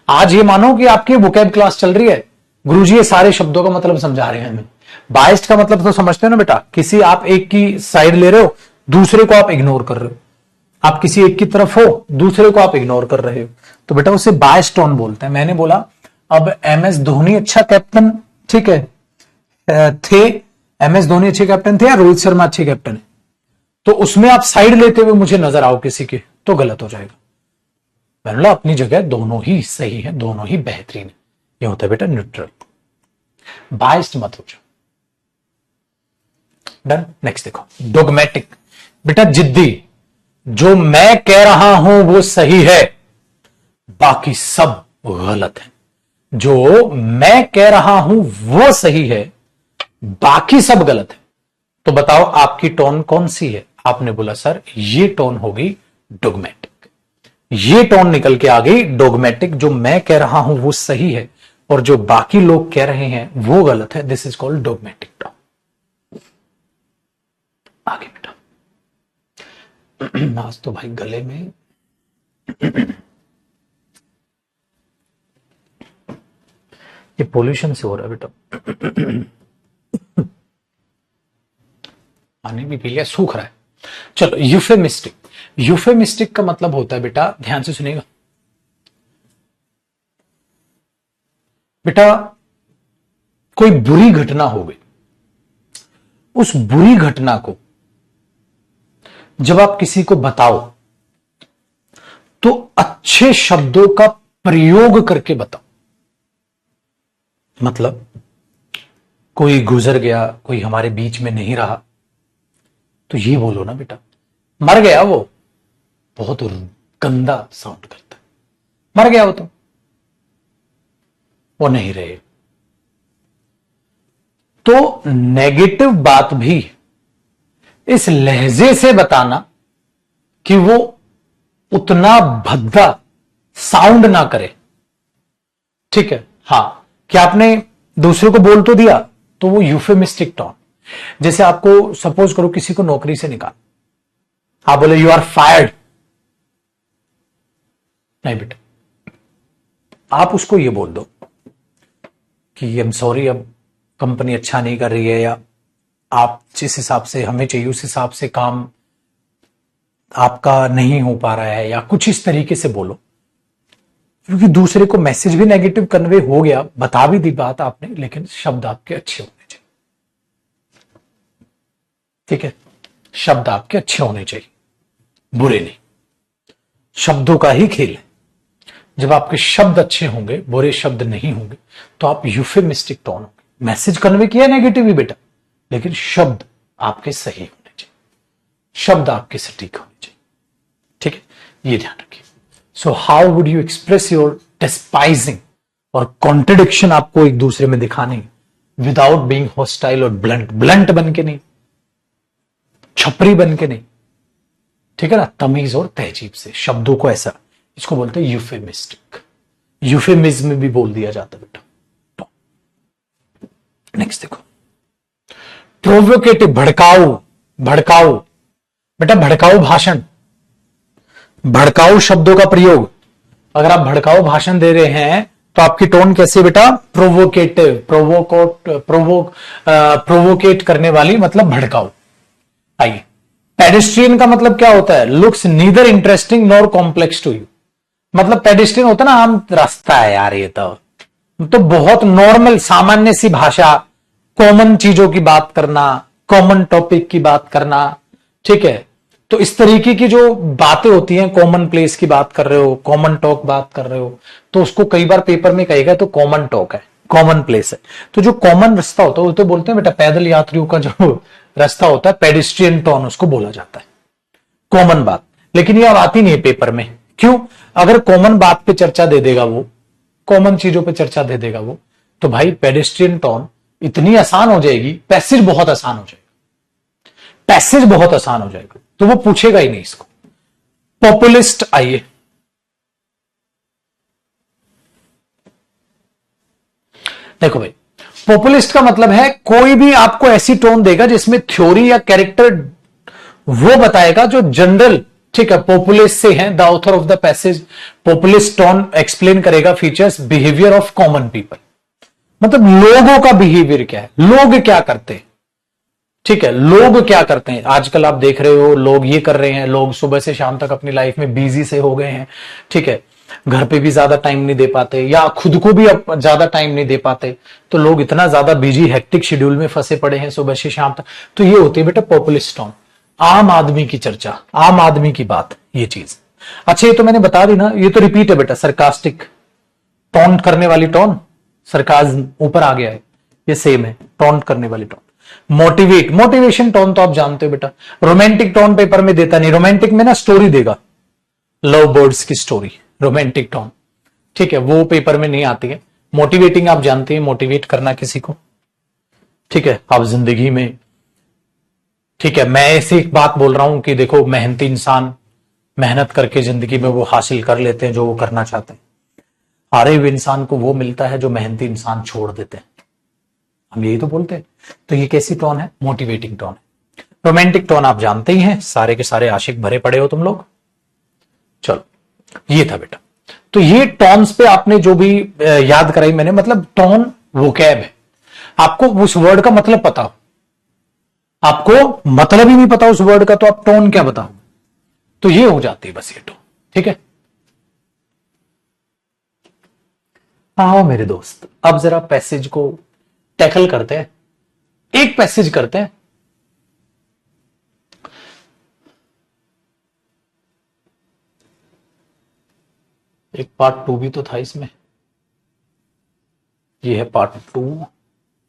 आज ये मानो कि आपकी वोकैब क्लास चल रही है, गुरुजी ये सारे शब्दों का मतलब समझा रहे हैं हमें। बाइस्ड का मतलब तो समझते हो ना बेटा, किसी आप एक की साइड ले रहे हो, दूसरे को आप इग्नोर कर रहे हो, आप किसी एक की तरफ हो, दूसरे को आप इग्नोर कर रहे हो, तो बेटा उसे बाइस्ड टोन बोलते हैं। मैंने बोला अब MS धोनी अच्छा कैप्टन, ठीक है, थे, MS धोनी अच्छे कैप्टन थे या रोहित शर्मा अच्छे कैप्टन है, तो उसमें आप साइड लेते हुए मुझे नजर आओ किसी के, तो गलत हो जाएगा। मैंने बोला अपनी जगह दोनों ही सही है, दोनों ही बेहतरीन है, ये होता है बेटा न्यूट्रल, बाइस्ड मत हो जाओ। डन। नेक्स्ट देखो डोगमेटिक, बेटा जिद्दी, जो मैं कह रहा हूं वो सही है बाकी सब गलत है, जो मैं कह रहा हूं वो सही है बाकी सब गलत है। तो बताओ आपकी टोन कौन सी है? आपने बोला सर ये टोन होगी डोगमेटिक। ये टोन निकल के आ गई डोगमेटिक। जो मैं कह रहा हूं वो सही है और जो बाकी लोग कह रहे हैं वो गलत है। This is called dogmatic tone. आगे बेटा, आज तो भाई गले में ये पोल्यूशन से हो रहा है बेटा। पानी भी पी लिया, सूख रहा है। चलो, यूफेमिस्टिक। यूफेमिस्टिक का मतलब होता है बेटा, ध्यान से सुनिएगा बेटा, कोई बुरी घटना हो गई, उस बुरी घटना को जब आप किसी को बताओ तो अच्छे शब्दों का प्रयोग करके बताओ। मतलब कोई गुजर गया, कोई हमारे बीच में नहीं रहा, तो ये बोलो ना बेटा, मर गया वो, बहुत गंदा साउंड करता है, मर गया वो नहीं रहे। तो नेगेटिव बात भी इस लहजे से बताना कि वो उतना भद्दा साउंड ना करे। ठीक है, हां, कि आपने दूसरे को बोल तो दिया, तो वो यूफेमिस्टिक टोन। जैसे आपको सपोज करो किसी को नौकरी से निकाल, आप बोले यू आर फायर्ड। नहीं बेटा, आप उसको ये बोल दो कि आई एम सॉरी, अब कंपनी अच्छा नहीं कर रही है, या आप जिस हिसाब से हमें चाहिए उस हिसाब से काम आपका नहीं हो पा रहा है, या कुछ इस तरीके से बोलो। क्योंकि दूसरे को मैसेज भी नेगेटिव कन्वे हो गया, बता भी दी बात आपने, लेकिन शब्द आपके अच्छे होने चाहिए। ठीक है, शब्द आपके अच्छे होने चाहिए, बुरे नहीं। शब्दों का ही खेल है। जब आपके शब्द अच्छे होंगे, बुरे शब्द नहीं होंगे, तो आप यूफेमिस्टिक टोन होंगे। मैसेज कन्वे किया नेगेटिव ही बेटा, लेकिन शब्द आपके सही होने चाहिए, शब्द आपके सटीक होने चाहिए। ठीक है, ये ध्यान रखिए। So how would you express your despising और कॉन्ट्रडिक्शन आपको एक दूसरे में दिखाने विदाउट बीइंग हॉस्टाइल और ब्लंट। ब्लंट बन के नहीं, छपरी बन के नहीं, ठीक है ना, तमीज और तहजीब से शब्दों को ऐसा, इसको बोलते हैं यूफेमिस्टिक। यूफेमिज्म में भी बोल दिया जाता है बेटा। नेक्स्ट देखो, प्रोवोकेटिव, भड़काऊ। भड़काऊ बेटा, भड़काऊ भाषण, भड़काऊ शब्दों का प्रयोग। अगर आप भड़काऊ भाषण दे रहे हैं तो आपकी टोन कैसे बेटा? प्रोवोकेटिव, प्रोवोकेट करने वाली, मतलब भड़काऊ। आइए, पेडेस्ट्रियन का मतलब क्या होता है? Looks neither interesting nor complex to you. मतलब पेडेस्ट्रियन होता ना, आम रास्ता है यार ये तो बहुत नॉर्मल, सामान्य सी भाषा, कॉमन चीजों की बात करना, कॉमन टॉपिक की बात करना। ठीक है, तो इस तरीके की जो बातें होती हैं, कॉमन प्लेस की बात कर रहे हो, कॉमन टॉक बात कर रहे हो, तो उसको कई बार पेपर में कहेगा तो कॉमन टॉक है, कॉमन प्लेस है। तो जो कॉमन रास्ता होता है वो तो बोलते हैं बेटा, पैदल यात्रियों का जो रास्ता होता है, पेडिस्ट्रियन टोन उसको बोला जाता है, कॉमन बात। लेकिन ये अब आती नहीं है पेपर में। क्यों? अगर कॉमन बात पे चर्चा दे देगा वो, कॉमन चीजों पे चर्चा दे देगा वो, तो भाई पेडेस्ट्रियन टोन इतनी आसान हो जाएगी, पैसेज बहुत आसान हो जाएगा, पैसेज बहुत आसान हो जाएगा, तो वो पूछेगा ही नहीं इसको। पॉपुलिस्ट, आइए, देखो भाई, पॉपुलिस्ट का मतलब है कोई भी आपको ऐसी टोन देगा जिसमें थ्योरी या कैरेक्टर वो बताएगा जो जनरल, ठीक है, पॉपुलिस्ट से है। The author of the passage populist tone explain करेगा features behaviour of common people. मतलब लोगों का बिहेवियर क्या है, लोग क्या करते हैं। ठीक है, लोग क्या करते हैं। आजकल आप देख रहे हो लोग ये कर रहे हैं, लोग सुबह से शाम तक अपनी लाइफ में बिजी से हो गए हैं। ठीक है, घर पे भी ज्यादा टाइम नहीं दे पाते, या खुद को भी ज्यादा टाइम नहीं दे पाते, तो लोग इतना ज्यादा बिजी हेक्टिक शेड्यूल में फंसे पड़े हैं सुबह से शाम तक। तो ये होती है बेटा पॉपुलिस्ट टोन, आम आदमी की चर्चा, आम आदमी की बात, ये चीज। अच्छा, ये तो मैंने बता दी ना, ये तो रिपीट है बेटा। सरकास्टिक, टोंट करने वाली टोन, सरकाज्म ऊपर आ गया है, ये सेम है, टोंट करने वाली टोन। मोटिवेट, मोटिवेशन टोन तो आप जानते हो बेटा। रोमांटिक टोन पेपर में देता नहीं, रोमांटिक में ना स्टोरी देगा, लव बर्ड्स की स्टोरी, रोमांटिक टोन। ठीक है, वो पेपर में नहीं आती है। मोटिवेटिंग आप जानते हैं, मोटिवेट करना किसी को। ठीक है, आप जिंदगी में, ठीक है, मैं ऐसी एक बात बोल रहा हूं कि देखो, मेहनती इंसान मेहनत करके जिंदगी में वो हासिल कर लेते हैं जो वो करना चाहते हैं। हारे हुए इंसान को वो मिलता है जो मेहनती इंसान छोड़ देते हैं। हम यही तो बोलते हैं। तो ये कैसी टोन है? मोटिवेटिंग टोन है। रोमांटिक टोन आप जानते ही हैं, सारे के सारे आशिक भरे पड़े हो तुम लोग। चलो, ये था बेटा। तो ये टोन्स पे आपने जो भी याद कराई मैंने, मतलब टोन वोकैब है। आपको उस वर्ड का मतलब पता हो, आपको मतलब ही नहीं पता उस वर्ड का, तो आप टोन क्या बताओ? तो ये हो जाती है बस ये टोन। ठीक है, आओ मेरे दोस्त, अब जरा पैसेज को टैकल करते हैं, एक पैसेज करते हैं। एक पार्ट 2 भी तो था इसमें, ये है पार्ट 2।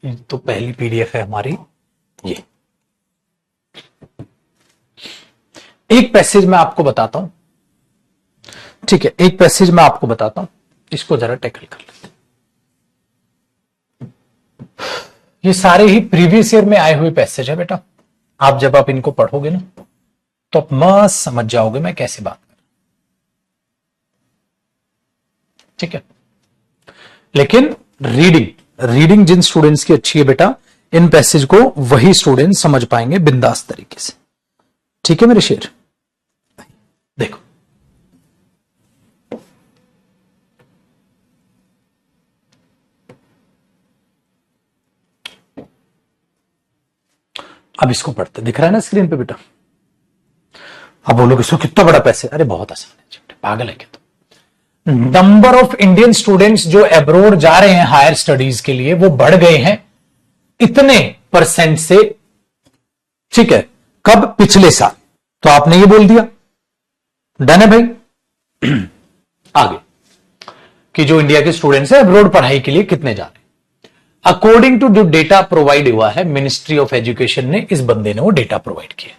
ये तो पहली पीडीएफ है हमारी। ये एक पैसेज मैं आपको बताता हूं, ठीक है, एक पैसेज मैं आपको बताता हूं, इसको जरा टैकल कर लेते हैं। ये सारे ही प्रीवियस ईयर में आए हुए पैसेज है बेटा। आप जब आप इनको पढ़ोगे ना तो आप मस्त समझ जाओगे मैं कैसे बात कर रहा हूं। ठीक है, लेकिन रीडिंग जिन स्टूडेंट्स की अच्छी है बेटा, इन पैसेज को वही स्टूडेंट समझ पाएंगे बिंदास तरीके से। ठीक है मेरे शेर, देखो अब इसको पढ़ते, दिख रहा है ना स्क्रीन पे बेटा? अब बोलोगे इसको कितना बड़ा पैसे? अरे बहुत आसान है, पागल है क्या तो। नंबर ऑफ इंडियन स्टूडेंट्स जो एब्रोड जा रहे हैं हायर स्टडीज के लिए वो बढ़ गए हैं इतने % से। ठीक है, कब? पिछले साल। तो आपने ये बोल दिया, डन है भाई। आगे कि जो इंडिया के स्टूडेंट्स हैं एब्रोड पढ़ाई के लिए कितने जा रहे हैं। अकॉर्डिंग टू जो डेटा प्रोवाइड हुआ है मिनिस्ट्री ऑफ एजुकेशन ने, इस बंदे ने वो डेटा प्रोवाइड किया,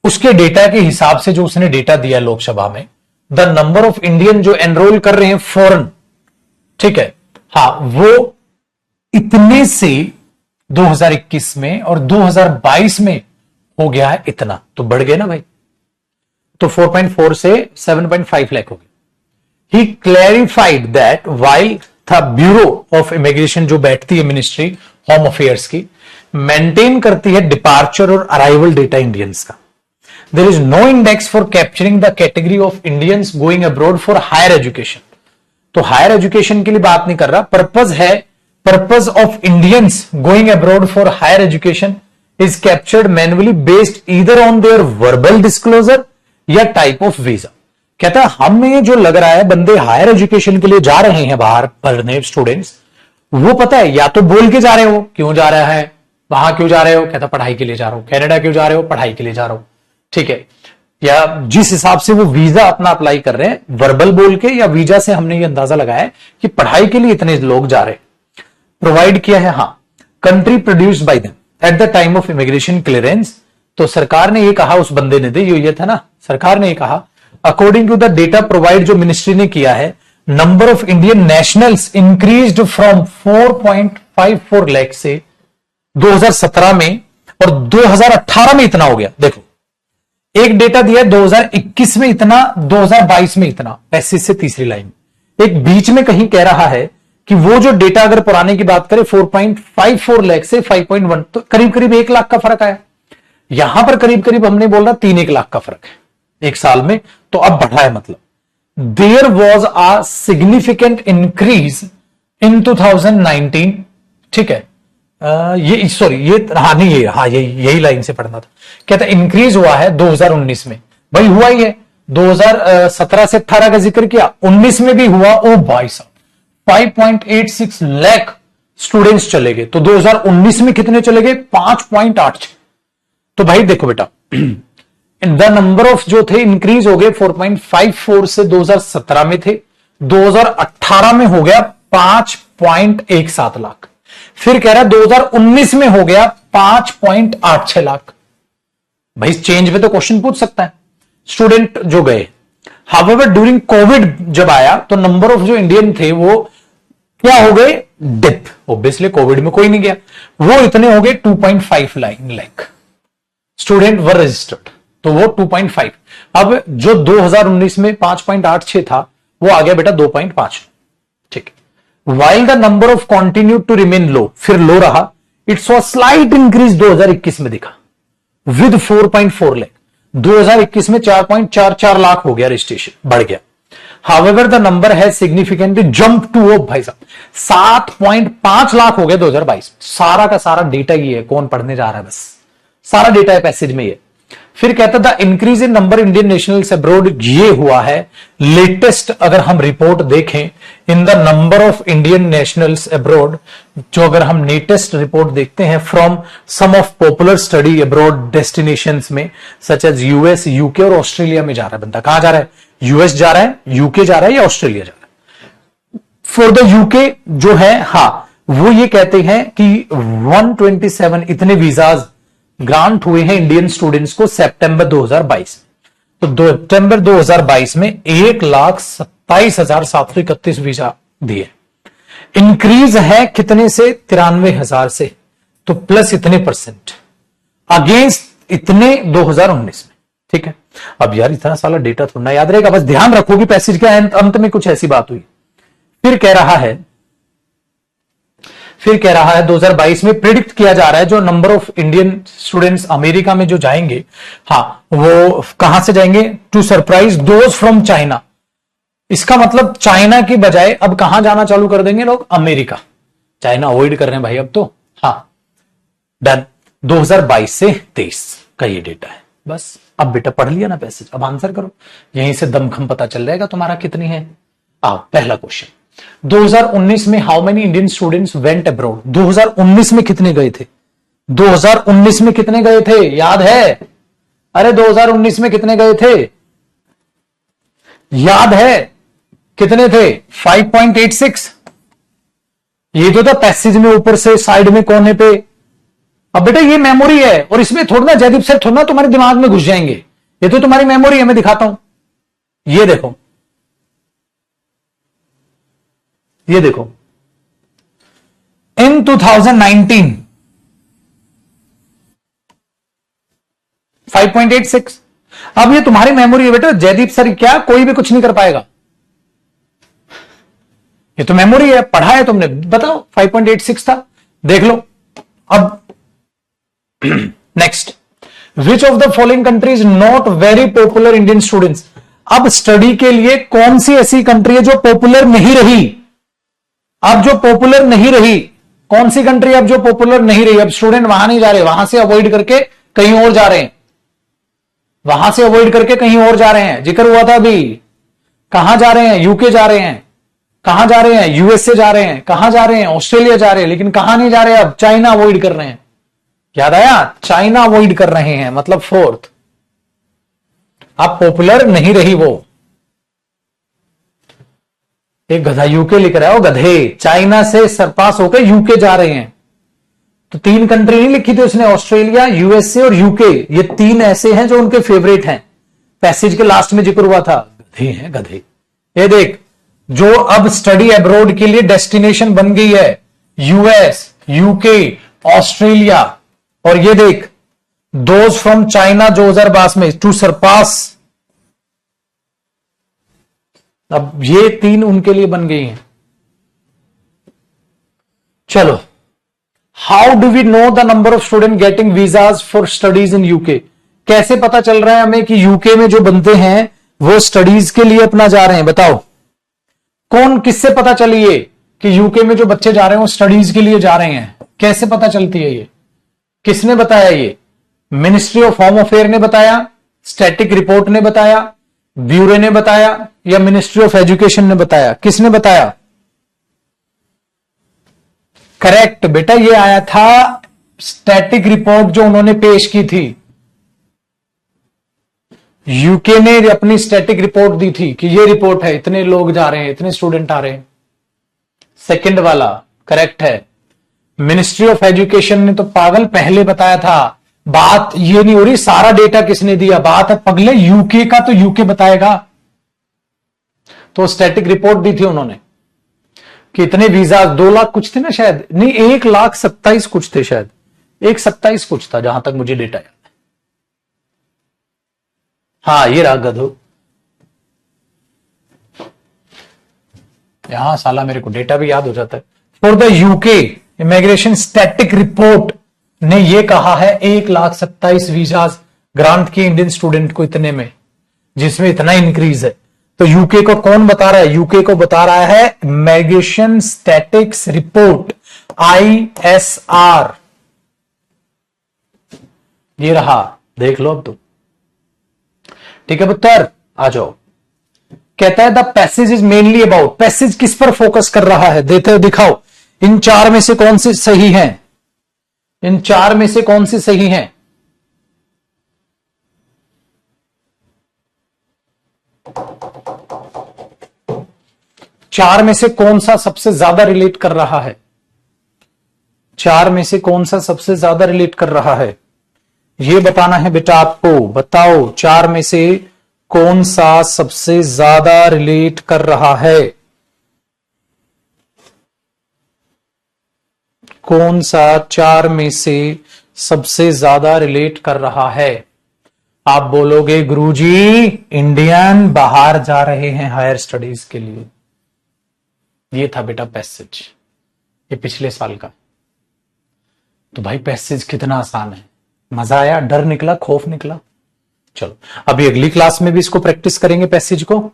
उसके डेटा के हिसाब से जो उसने डेटा दिया लोकसभा में, द नंबर ऑफ इंडियन जो एनरोल कर रहे हैं फॉरेन, ठीक है, हाँ, वो इतने से 2021 में और 2022 में हो गया है इतना। तो बढ़ गए ना भाई, तो 4.4 से 7.5 लाख हो गए। ही क्लैरिफाइड दैट वाइल था ब्यूरो ऑफ इमिग्रेशन जो बैठती है मिनिस्ट्री होम अफेयर्स की, मेंटेन करती है डिपार्चर और अराइवल डेटा इंडियंस का। There is no index for capturing the category of Indians going abroad for higher education. तो हायर एजुकेशन के लिए बात नहीं कर रहा, पर्पज है, purpose of Indians going abroad for higher education is captured manually based either on their verbal disclosure या type of visa. कहता है हमें जो लग रहा है बंदे हायर एजुकेशन के लिए जा रहे हैं बाहर पढ़ने स्टूडेंट्स, वो पता है या तो बोल के जा रहे हो क्यों जा रहा है, वहां क्यों जा रहे हो, कहता पढ़ाई के लिए जा रहा हूं। कनाडा क्यों जा रहे हो, पढ़ाई के लिए जा रहा हूं। ठीक है, या जिस हिसाब से वो वीजा अपना अप्लाई कर रहे हैं वर्बल बोल के या वीजा से, हमने ये अंदाजा लगाया कि पढ़ाई के लिए इतने लोग जा रहे हैं। प्रोवाइड किया है, हाँ, country produced by them at the time of immigration clearance. तो सरकार ने ये कहा, उस बंदे ने दे ये था ना, सरकार ने ये कहा according to the data provide जो मिनिस्ट्री ने किया है, number of Indian nationals increased from 4.54 lakh से 2017 में, और 2018 में इतना हो गया। देखो एक डेटा दिया 2021 में इतना, 2022 में इतना, पैसे से तीसरी लाइन। एक बीच में कहीं कह रहा है कि वो जो डेटा अगर पुराने की बात करें 4.54 लाख से 5.1, तो करीब करीब 1 लाख का फर्क आया। यहां पर करीब करीब हमने बोल रहा 3-1 लाख का फर्क है एक साल में, तो अब बढ़ा है। मतलब there was a significant increase in 2019। ठीक है, ये सॉरी, ये हाँ नहीं, ये हाँ यही लाइन से पढ़ना था। कहता इंक्रीज हुआ है 2019 में, भाई हुआ ही है। 2017 से 18 का जिक्र किया, 19 में भी हुआ। ओ भाई साहब 5.86 लाख स्टूडेंट्स चले गए। तो 2019 में कितने चले गए? 5.86। तो भाई देखो बेटा, द नंबर ऑफ जो थे इंक्रीज हो गए 4.54 से 2017 में थे, 2018 में हो गया 5.17 लाख। फिर कह रहा है 2019 में हो गया 5.86 लाख। भाई चेंज पे तो क्वेश्चन पूछ सकता है स्टूडेंट जो गए। हाउएवर ड्यूरिंग कोविड जब आया तो नंबर ऑफ जो इंडियन थे वो क्या हो गए? डिप। ऑब्वियसली कोविड में कोई नहीं गया, वो इतने हो गए 2.5 लाख स्टूडेंट वर रजिस्टर्ड। तो वो 2.5। अब जो 2019 में 5.86 था वो आ गया बेटा 2.5। ठीक है। While the number of continue to remain low, फिर लो रहा, इट्स अ स्लाइट इंक्रीज 2021 में दिखा विद 4.4 लाख। 2021 में 4.44 लाख हो गया, रजिस्ट्रेशन बढ़ गया। हाउएवर द नंबर है सिग्निफिकेंटली जंप टू ओ भाई साहब 7.5 लाख हो गया 2022। सारा का सारा डेटा ये है, कौन पढ़ने जा रहा है, बस सारा डेटा है पैसेज में ये। फिर कहता था increase in number Indian nationals abroad, ये हुआ है लेटेस्ट। अगर हम रिपोर्ट देखें in the number of Indian nationals abroad, जो अगर हम लेटेस्ट रिपोर्ट देखते हैं from some of popular study abroad destinations में सच एज यूएस, यूके और ऑस्ट्रेलिया में जा रहा है बंदा। कहां जा रहा है? यूएस जा रहा है, यूके जा रहा है या ऑस्ट्रेलिया जा रहा है? फॉर द यूके जो है, वो ये कहते हैं कि 127 इतने वीजाज ग्रांट हुए हैं इंडियन स्टूडेंट्स को सितंबर 2022। तो सितंबर 2022 में 1,27,731 वीजा दिए। इंक्रीज है कितने से? 93,000 से, तो प्लस इतने परसेंट अगेंस्ट इतने 2019 में। ठीक है। अब यार इतना सारा डेटा थोड़ा याद रहेगा, बस ध्यान रखो कि पैसेज के अंत में कुछ ऐसी बात हुई। फिर कह रहा है 2022 में प्रिडिक्ट किया जा रहा है जो number of Indian students America में जो जाएंगे, वो कहां से जाएंगे? To surprise those from China. इसका मतलब चाइना की बजाय अब कहां जाना चालू कर देंगे लोग? अमेरिका। चाइना अवॉइड कर रहे हैं भाई अब तो। डन। 2022 से 23 का ये डेटा है। बस अब बेटा पढ़ लिया ना पैसेज, अब आंसर करो, यहीं से दमखम पता चल जाएगा तुम्हारा कितनी है। पहला क्वेश्चन, 2019 में how many Indian students went abroad? 2019 में कितने गए थे? 2019 में कितने गए थे, याद है? अरे 2019 में कितने गए थे, याद है? कितने थे? 5.86। ये तो था पैसेज में ऊपर से साइड में कोने पे। अब बेटा ये मेमोरी है और इसमें थोड़ा ना जयदीप सर थोड़ा ना तुम्हारे दिमाग में घुस जाएंगे, ये तो तुम्हारी मेमोरी है। मैं दिखाता हूं, ये देखो, ये देखो इन 2019 5.86। अब ये तुम्हारी मेमोरी है बेटा, जयदीप सर क्या कोई भी कुछ नहीं कर पाएगा, ये तो मेमोरी है, पढ़ा है तुमने। बताओ 5.86 था, देख लो। अब next, which of the following countries not very popular Indian students? अब स्टडी के लिए कौन सी ऐसी कंट्री है जो पॉपुलर नहीं रही? अब जो पॉपुलर नहीं रही, कौन सी कंट्री अब जो पॉपुलर नहीं रही? अब स्टूडेंट वहां नहीं जा रहे, वहां से अवॉइड करके कहीं और जा रहे हैं, वहां से अवॉइड करके कहीं और जा रहे हैं। जिक्र हुआ था अभी, कहां जा रहे हैं? यूके जा रहे हैं। कहां जा रहे हैं? यूएसए जा रहे हैं। कहां जा रहे हैं? ऑस्ट्रेलिया जा रहे हैं। लेकिन कहां नहीं जा रहे? अब चाइना अवॉइड कर रहे हैं। याद आया? चाइना अवॉइड कर रहे हैं, मतलब फोर्थ। अब पॉपुलर नहीं रही वो। एक गधा यूके लिख रहा है, वो गधे चाइना से सरपास होकर यूके जा रहे हैं। तो 3 कंट्री नहीं लिखी थी उसने, ऑस्ट्रेलिया, यूएसए और यूके। ये 3 ऐसे हैं जो उनके फेवरेट हैं, पैसेज के लास्ट में जिक्र हुआ था। गधे हैं गधे। ये देख, जो अब स्टडी अब्रॉड के लिए डेस्टिनेशन बन गई है, यूएस, यूके, ऑस्ट्रेलिया, और ये देख दोज फ्रॉम चाइना 2022 में टू सरपास। अब ये 3 उनके लिए बन गई हैं। चलो, how do we know the number of student getting visas for studies in UK? कैसे पता चल रहा है हमें कि यूके में जो बंदे हैं वो स्टडीज के लिए अपना जा रहे हैं? बताओ कौन, किससे पता चली ये कि यूके में जो बच्चे जा रहे हैं वो स्टडीज के लिए जा रहे हैं? कैसे पता चलती है ये? किसने बताया ये? मिनिस्ट्री ऑफ होम अफेयर ने बताया, स्टैटिक रिपोर्ट ने बताया, ब्यूरो ने बताया, या मिनिस्ट्री ऑफ एजुकेशन ने बताया? किसने बताया? करेक्ट बेटा, ये आया था स्टैटिक रिपोर्ट जो उन्होंने पेश की थी। यूके ने अपनी स्टैटिक रिपोर्ट दी थी कि ये रिपोर्ट है, इतने लोग जा रहे हैं, इतने स्टूडेंट आ रहे हैं। सेकंड वाला करेक्ट है। मिनिस्ट्री ऑफ एजुकेशन ने तो पागल पहले बताया था। बात ये नहीं हो रही सारा डेटा किसने दिया, बात है पगले यूके का, तो यूके बताएगा। तो स्टैटिक रिपोर्ट दी थी उन्होंने कि इतने वीजा 2 लाख कुछ थे ना शायद, नहीं 1,27,000 कुछ थे शायद, 1,27,000 कुछ था जहां तक मुझे डेटा याद है। हाँ ये रहा गधो, यहां साला मेरे को डेटा भी याद हो जाता है। For the UK immigration static report ने ये कहा है 1,27,000 वीजाज ग्रांट किए इंडियन स्टूडेंट को इतने में, जिसमें इतना इंक्रीज है। तो यूके को कौन बता रहा है? यूके को बता रहा है इमिग्रेशन स्टैटिक्स रिपोर्ट, ISR। ये रहा, देख लो अब तो। ठीक है पुत्र, आ जाओ। कहता है the passage is mainly about, passage किस पर फोकस कर रहा है? देते हो, दिखाओ इन चार में से कौन से सही हैं, इन चार में से कौन से सही हैं? चार में से कौन सा सबसे ज्यादा रिलेट कर रहा है? चार में से कौन सा सबसे ज्यादा रिलेट कर रहा है, ये बताना है बेटा आपको। बताओ चार में से कौन सा सबसे ज्यादा रिलेट कर रहा है? कौन सा चार में से सबसे ज्यादा रिलेट कर रहा है? आप बोलोगे गुरुजी इंडियन बाहर जा रहे हैं हायर स्टडीज के लिए। ये था बेटा पैसेज, ये पिछले साल का। तो भाई पैसेज कितना आसान है, मजा आया, डर निकला, खौफ निकला। चलो अभी अगली क्लास में भी इसको प्रैक्टिस करेंगे, पैसेज को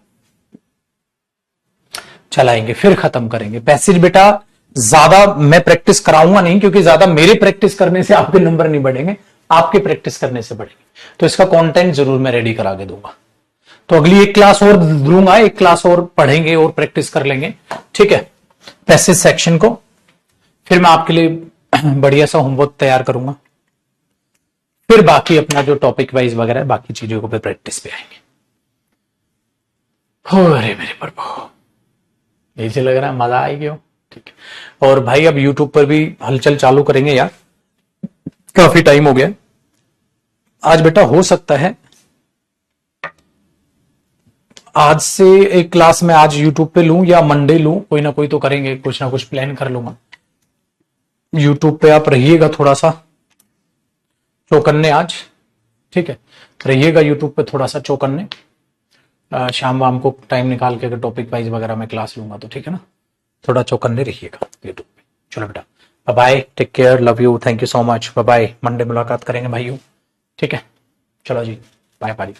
चलाएंगे, फिर खत्म करेंगे। पैसेज बेटा ज्यादा मैं प्रैक्टिस कराऊंगा नहीं, क्योंकि ज्यादा मेरे प्रैक्टिस करने से आपके नंबर नहीं बढ़ेंगे, आपके प्रैक्टिस करने से बढ़ेंगे। तो इसका कंटेंट जरूर मैं रेडी करा के दूंगा। तो अगली एक क्लास और दूंगा, एक क्लास और पढ़ेंगे और प्रैक्टिस कर लेंगे, ठीक है, पैसेज सेक्शन को। फिर मैं आपके लिए बढ़िया सा होमवर्क तैयार करूंगा, फिर बाकी अपना जो टॉपिक वाइज वगैरह बाकी चीजों को पे प्रैक्टिस पे आएंगे। अरे मेरे प्रभु, ऐसे लग रहा है मजा आएगी हो, ठीक है। और भाई अब यूट्यूब पर भी हलचल चालू करेंगे यार, काफी टाइम हो गया। आज बेटा हो सकता है आज से एक क्लास में आज यूट्यूब पे लूं या मंडे लूं, कोई ना कोई तो करेंगे, कुछ ना कुछ प्लान कर लूंगा। यूट्यूब पे आप रहिएगा थोड़ा सा चौकन्ने आज, ठीक है, रहिएगा यूट्यूब पे थोड़ा सा चौकन्ने। शाम वाम को टाइम निकाल के अगर टॉपिक वाइज वगैरह मैं क्लास लूंगा तो ठीक है ना, थोड़ा चौकन्ने रहिएगा यूट्यूब पे। चलो बेटा bye bye, take care, love you, thank you so much, bye bye. Monday मुलाकात करेंगे भाइयों, ठीक है। चलो जी, बाय बाय।